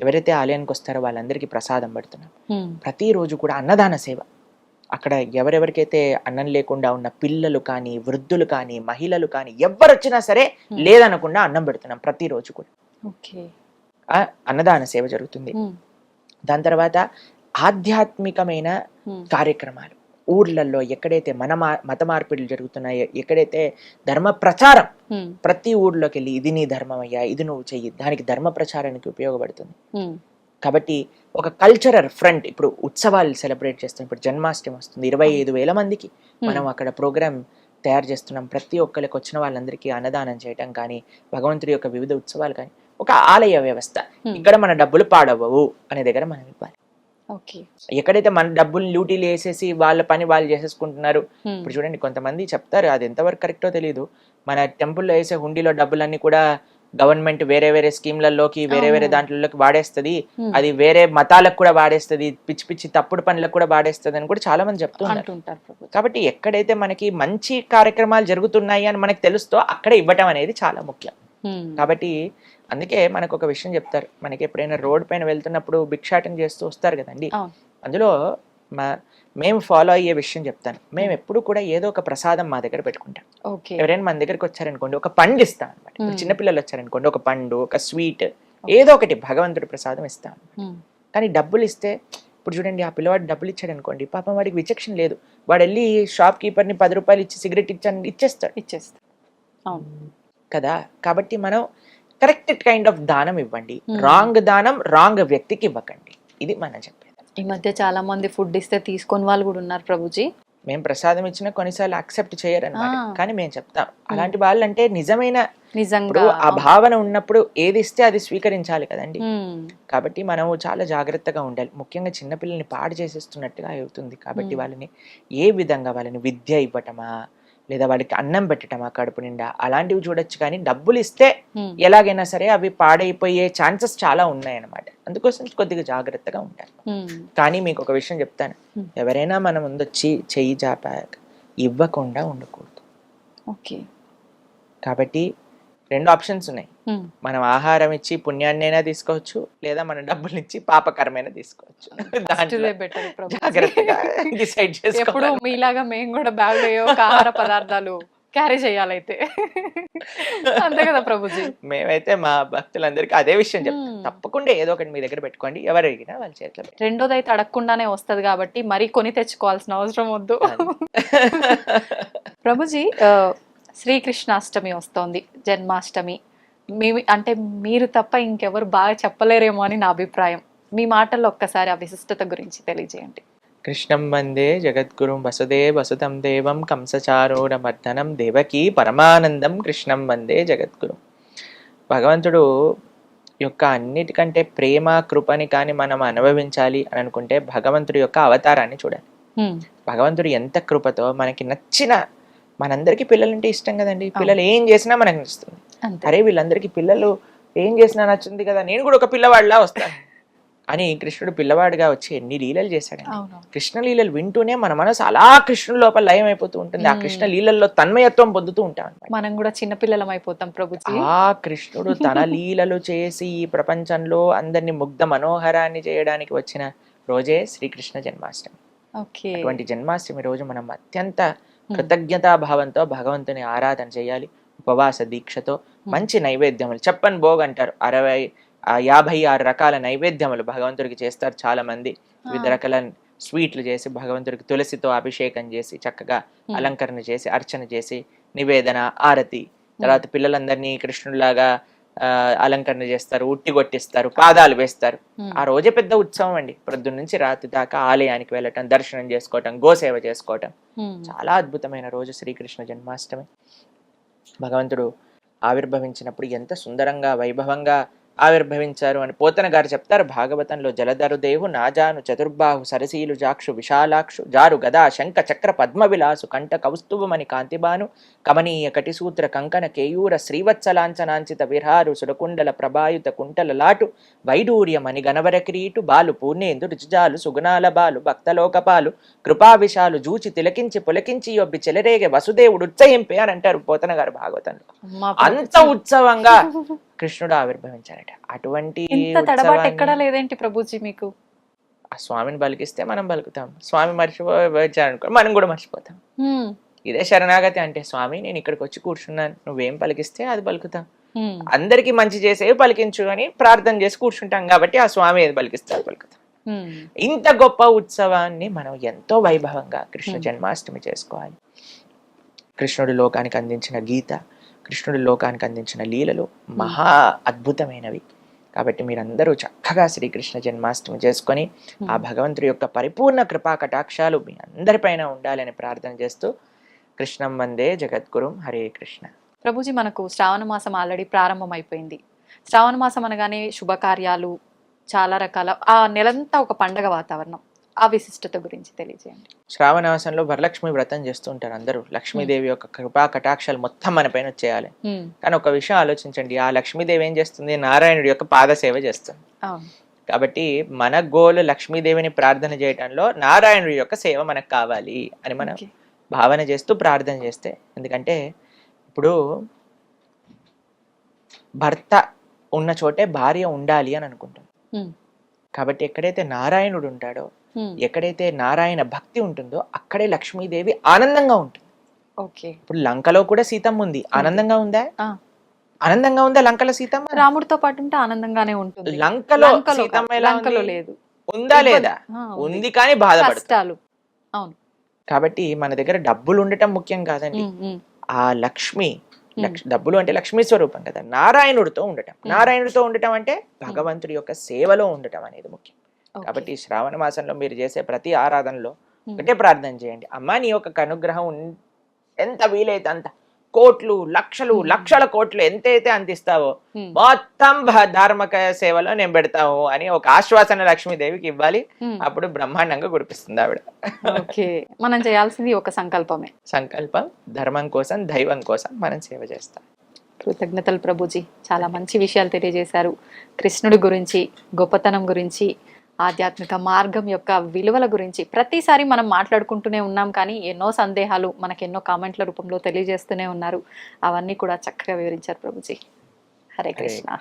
ఎవరైతే ఆలయానికి వస్తారో వాళ్ళందరికీ ప్రసాదం పెడుతున్నాం. ఉమ్, ప్రతిరోజు కూడా అన్నదాన సేవ. అక్కడ ఎవరెవరికైతే అన్నం లేకుండా ఉన్న పిల్లలు కానీ, వృద్ధులు కానీ, మహిళలు కానీ ఎవ్వరు వచ్చినా సరే లేదనకుండా అన్నం పెడుతున్నాం ప్రతిరోజు కూడా. ఓకే. అన్నదాన సేవ జరుగుతుంది. ఉమ్, దాని తర్వాత ఆధ్యాత్మికమైన ఉమ్, కార్యక్రమాలు ఊర్లలో ఎక్కడైతే మత మార్పిడులు జరుగుతున్నాయో, ఎక్కడైతే ధర్మ ప్రచారం ఉమ్, ప్రతి ఊర్లోకి వెళ్ళి ఇది నీ ధర్మం అయ్యా, ఇది నువ్వు చెయ్యి, దానికి ధర్మ ప్రచారానికి ఉపయోగపడుతుంది. ఉమ్, కాబట్టి ఒక కల్చరల్ ఫ్రంట్, ఇప్పుడు ఉత్సవాలు సెలబ్రేట్ చేస్తాం. ఇప్పుడు జన్మాష్టమి వస్తుంది, 25,000 మందికి మనం అక్కడ ప్రోగ్రామ్ తయారు చేస్తున్నాం. ప్రతి ఒక్కరికి వచ్చిన వాళ్ళందరికీ అన్నదానం చేయటం కానీ, భగవంతుడి యొక్క వివిధ ఉత్సవాలు కానీ, ఒక ఆలయ వ్యవస్థ. ఇక్కడ మన డబ్బులు పాడవవు అనే దగ్గర మనం ఇవ్వాలి. ఓకే. ఎక్కడైతే మన డబ్బులు లూటీలు వేసేసి వాళ్ళ పని వాళ్ళు చేసేసుకుంటున్నారు. ఉమ్, ఇప్పుడు చూడండి, కొంతమంది చెప్తారు, అది ఎంతవరకు కరెక్టో తెలియదు, మన టెంపుల్లో వేసే హుండీలో డబ్బులన్నీ కూడా గవర్నమెంట్ వేరే వేరే స్కీమ్లలోకి వేరే దాంట్లోకి వాడేస్తుంది, అది వేరే మతాలకు కూడా వాడేస్తుంది, పిచ్చి పిచ్చి తప్పుడు పనులకు కూడా వాడేస్తుంది అని కూడా చాలా మంది చెప్తుంటారు. కాబట్టి ఎక్కడైతే మనకి మంచి కార్యక్రమాలు జరుగుతున్నాయి అని మనకి తెలుస్తో అక్కడే ఇవ్వటం అనేది చాలా ముఖ్యం. కాబట్టి అందుకే మనకు ఒక విషయం చెప్తారు, మనకి ఎప్పుడైనా రోడ్ పైన వెళ్తున్నప్పుడు భిక్షాటన చేస్తూ వస్తారు కదండి, అందులో మేము ఫాలో అయ్యే విషయం చెప్తాను. మేము ఎప్పుడు కూడా ఏదో ఒక ప్రసాదం మా దగ్గర పెట్టుకుంటాం. ఎవరైనా మన దగ్గరికి వచ్చారనుకోండి, ఒక పండు ఇస్తాం అనమాట. చిన్నపిల్లలు వచ్చారనుకోండి, ఒక పండు, ఒక స్వీట్, ఏదో ఒకటి భగవంతుడి ప్రసాదం ఇస్తాం. కానీ డబ్బులు ఇస్తే, ఇప్పుడు చూడండి, ఆ పిల్లవాడు డబ్బులు ఇచ్చాడు అనుకోండి, పాపం వాడికి విచక్షణ లేదు, వాడు వెళ్ళి షాప్ కీపర్ని 10 రూపాయలు ఇచ్చి సిగరెట్ ఇచ్చేస్తాడు కదా. కాబట్టి మనం కరెక్ట్ కైండ్ ఆఫ్ దానం ఇవ్వండి, రాంగ్ దానం రాంగ్ వ్యక్తికి ఇవ్వకండి. ఇది మనం చెప్పేది. ఈ మధ్య చాలా మంది ఫుడ్ ఇస్తే తీసుకొని వాళ్ళు కూడా ఉన్నారు ప్రభుజీ. మేము ప్రసాదం ఇచ్చిన కొన్నిసార్లు యాక్సెప్ట్ చేయరన్నమాట, కానీ మేము చెప్తాం అలాంటి వాళ్ళంటే నిజంగా ఆ భావన ఉన్నప్పుడు ఏది ఇస్తే అది స్వీకరించాలి కదండి. కాబట్టి మనం చాలా జాగ్రత్తగా ఉండాలి. ముఖ్యంగా చిన్నపిల్లల్ని పాడు చేసేస్తున్నట్టుగా అవుతుంది. కాబట్టి వాళ్ళని ఏ విధంగా, వాళ్ళని విద్య ఇవ్వటమా, లేదా వాళ్ళకి అన్నం పెట్టటమా కడుపు నిండా, అలాంటివి చూడొచ్చు. కానీ డబ్బులు ఇస్తే ఎలాగైనా సరే అవి పాడైపోయే ఛాన్సెస్ చాలా ఉన్నాయన్నమాట. అందుకోసం కొద్దిగా జాగ్రత్తగా ఉండాలి. కానీ మీకు ఒక విషయం చెప్తాను, ఎవరైనా మన ముందొచ్చి చెయ్యి చాపాక ఇవ్వకుండా ఉండకూడదు. కాబట్టి 2 ఆప్షన్స్ ఉన్నాయి. మనం ఆహారం ఇచ్చి పుణ్యాన్నైనా తీసుకోవచ్చు, లేదా మన డబ్బులు ఇచ్చి పాపకరమైన తీసుకోవచ్చు. జాగ్రత్తగా డిసైడ్ ఎప్పుడు మీలాగా మేము కూడా బ్యాగ్ ఒక ఆహార పదార్థాలు క్యారీ చేయాలైతే, అంతే కదా ప్రభుజీ. మేమైతే మా భక్తులందరికీ అదే విషయం చెప్తాం, తప్పకుండా ఏదో ఒకటి మీ దగ్గర పెట్టుకోండి, ఎవరు అడిగినా వాళ్ళ చేతిలో. రెండోది అయితే అడగకుండానే వస్తుంది కాబట్టి మరి కొని తెచ్చుకోవాల్సిన అవసరం వద్దు. ప్రభుజీ, శ్రీకృష్ణాష్టమి వస్తోంది, జన్మాష్టమి. అంటే మీరు తప్ప ఇంకెవరు బాగా చెప్పలేరేమో అని నా అభిప్రాయం. మీ మాటల్లో ఒక్కసారి ఆ విశిష్టత గురించి తెలియజేయండి. కృష్ణం వందే జగద్గురుం వసుదేవసుతం దేవం కంసచారూఢమర్దనం దేవకీ పరమానందం కృష్ణం వందే జగద్గురుం. భగవంతుడు యొక్క అన్నిటికంటే ప్రేమ కృపని కానీ మనం అనుభవించాలి అని అనుకుంటే భగవంతుడి యొక్క అవతారాన్ని చూడాలి. భగవంతుడు ఎంత కృపతో మనకి నచ్చిన, మనందరికీ పిల్లలంటే ఇష్టం కదండి, పిల్లలు ఏం చేసినా మనకు నచ్చుతుంది. అరే వీళ్ళందరికీ పిల్లలు ఏం చేసినా నచ్చుంది కదా, నేను కూడా ఒక పిల్లవాడిలా వస్తాను అని కృష్ణుడు పిల్లవాడిగా వచ్చి ఎన్ని లీలలు చేశాడండి. కృష్ణ లీలలు వింటూనే మన మనసు అలా కృష్ణుడి లోపల లయం అయిపోతూ ఉంటుంది. ఆ కృష్ణ లీలల్లో తన్మయత్వం పొందుతూ ఉంటాం. మనం కూడా చిన్న పిల్లలం అయిపోతాం ప్రభుజీ. ఆ కృష్ణుడు తన లీలలు చేసి ఈ ప్రపంచంలో అందరినీ ముగ్ధ మనోహరాన్ని చేయడానికి వచ్చిన రోజే శ్రీకృష్ణ జన్మాష్టమి. అటువంటి జన్మాష్టమి రోజు మనం అత్యంత కృతజ్ఞతాభావంతో భగవంతుని ఆరాధన చేయాలి. ఉపవాస దీక్షతో మంచి నైవేద్యములు, చెప్పని భోగ్ అంటారు, 56 రకాల నైవేద్యములు భగవంతుడికి చేస్తారు చాలా మంది. వివిధ రకాల స్వీట్లు చేసి భగవంతుడికి తులసితో అభిషేకం చేసి చక్కగా అలంకరణ చేసి అర్చన చేసి నివేదన, ఆరతి, తర్వాత పిల్లలందరినీ కృష్ణుడిలాగా అలంకరణ చేస్తారు, ఉట్టి కొట్టిస్తారు, పాదాలు వేస్తారు. ఆ రోజే పెద్ద ఉత్సవం అండి. ప్రొద్దున నుంచి రాత్రి దాకా ఆలయానికి వెళ్ళటం, దర్శనం చేసుకోవటం, గోసేవ చేసుకోవటం, చాలా అద్భుతమైన రోజు శ్రీకృష్ణ జన్మాష్టమి. భగవంతుడు ఆవిర్భవించినప్పుడు ఎంత సుందరంగా వైభవంగా ఆవిర్భవించారు అని పోతన గారు చెప్తారు భాగవతంలో. జలధరుదేవు నాజాను చతుర్బాహు సరసీలు జాక్షు విశాలాక్షు జారు గదా శంఖ చక్ర పద్మ విలాసు కంఠ కౌస్తుభమణి కాంతిబాను కమనీయ కటిసూత్ర కంకణ కేయూర శ్రీవత్సలాంఛనాంచిత విహారు సురకుండల ప్రభాయుత కుంటల లాటు వైడూర్యమణి గణవర కిరీటు బాలు పూర్ణేందు రుచిజాలు సుగుణాల బాలు భక్తలోకపాలు కృపావిశాలు జూచి తిలకించి పులకించి యొబ్బి చెలరేగే వసుదేవుడు ఉత్సహింపే అని అంటారు పోతన గారు భాగవతంలో. అంత ఉత్సవంగా కృష్ణుడు ఆవిర్భవించారట. అటువంటి తడబాటు ఎక్కడా లేదేంటి ప్రభుజీ మీకు? ఆ స్వామిని పలికిస్తే మనం పలుకుతాం, స్వామి మర్చిపోయారనుకో మనం కూడా మర్చిపోతాం. ఇదే శరణాగతి అంటే, స్వామి నేను ఇక్కడికి వచ్చి కూర్చున్నాను, నువ్వేం పలికిస్తే అది పలుకుతాం. అందరికి మంచి చేసేవి పలికించు అని ప్రార్థన చేసి కూర్చుంటాం కాబట్టి ఆ స్వామి ఏది పలికిస్తే అది పలుకుతాం. ఇంత గొప్ప ఉత్సవాన్ని మనం ఎంతో వైభవంగా కృష్ణ జన్మాష్టమి చేసుకోవాలి. కృష్ణుడి లోకానికి అందించిన గీత, కృష్ణుడి లోకానికి అందించిన లీలలు మహా అద్భుతమైనవి. కాబట్టి మీరందరూ చక్కగా శ్రీకృష్ణ జన్మాష్టమి చేసుకొని ఆ భగవంతుడి యొక్క పరిపూర్ణ కృపా కటాక్షాలు మీ అందరిపైన ఉండాలని ప్రార్థన చేస్తూ కృష్ణం వందే జగద్గురుం. హరే కృష్ణ. ప్రభుజీ, మనకు శ్రావణ మాసం ఆల్రెడీ ప్రారంభం అయిపోయింది. శ్రావణ మాసం అనగానే శుభకార్యాలు, చాలా రకాల, ఆ నెలంతా ఒక పండగ వాతావరణం. ఆ విశిష్టత గురించి తెలియజేయండి. శ్రావణ మాసంలో వరలక్ష్మి వ్రతం చేస్తూ ఉంటారు అందరూ. లక్ష్మీదేవి యొక్క కృపా కటాక్షాలు మొత్తం మన పైన వచ్చేయాలి. కానీ ఒక విషయం ఆలోచించండి, ఆ లక్ష్మీదేవి ఏం చేస్తుంది? నారాయణుడి యొక్క పాద సేవ చేస్తుంది. కాబట్టి మన గోలు లక్ష్మీదేవిని ప్రార్థన చేయడంలో నారాయణుడి యొక్క సేవ మనకు కావాలి అని మనం భావన చేస్తూ ప్రార్థన చేస్తే. ఎందుకంటే ఇప్పుడు భర్త ఉన్న చోటే భార్య ఉండాలి అని అనుకుంటాం. కాబట్టి ఎక్కడైతే నారాయణుడు ఉంటాడో, ఎక్కడైతే నారాయణ భక్తి ఉంటుందో అక్కడే లక్ష్మీదేవి ఆనందంగా ఉంటుంది. ఇప్పుడు లంకలో కూడా సీతమ్మ ఉంది, ఆనందంగా ఉందా? ఆనందంగా ఉందా లంకలో సీతమ్మ? రాముడితో పాటు ఉంటే ఆనందంగానే ఉంటుంది. లంకలో సీతమ్మ ఎలా లేదు? ఉందా లేదా? ఉంది, కానీ బాధపడతారు. అవును. కాబట్టి మన దగ్గర డబ్బులు ఉండటం ముఖ్యం కాదండి. ఆ లక్ష్మి, డబ్బులు అంటే లక్ష్మీ స్వరూపం కదా, నారాయణుడితో ఉండటం. నారాయణుడితో ఉండటం అంటే భగవంతుడి యొక్క సేవలో ఉండటం అనేది ముఖ్యం. కాబట్టి శ్రావణ మాసంలో మీరు చేసే ప్రతి ఆరాధనలో ఒకటే ప్రార్థన చేయండి, అమ్మా నీ యొక్క అనుగ్రహం ఎంత వీలైతే అంత, కోట్లు లక్షలు లక్షల కోట్లు ఎంతైతే అంత ఇస్తావో మొత్తం ధార్మిక సేవలో నేను పెడతావు అని ఒక ఆశ్వాసన లక్ష్మీదేవికి ఇవ్వాలి. అప్పుడు బ్రహ్మాండంగా కురిపిస్తుంది ఆవిడ. మనం చేయాల్సింది ఒక సంకల్పమే. సంకల్పం, ధర్మం కోసం, దైవం కోసం మనం సేవ చేస్తాం. కృతజ్ఞతలు ప్రభుజీ, చాలా మంచి విషయాలు తెలియజేశారు. కృష్ణుడి గురించి, గొప్పతనం గురించి, ఆధ్యాత్మిక మార్గం యొక్క విలువల గురించి ప్రతిసారి మనం మాట్లాడుకుంటూనే ఉన్నాం. కానీ ఎన్నో సందేహాలు మనకు ఎన్నో కామెంట్ల రూపంలో తెలియజేస్తూనే ఉన్నారు. అవన్నీ కూడా చక్కగా వివరించారు ప్రభుజీ. హరే కృష్ణ.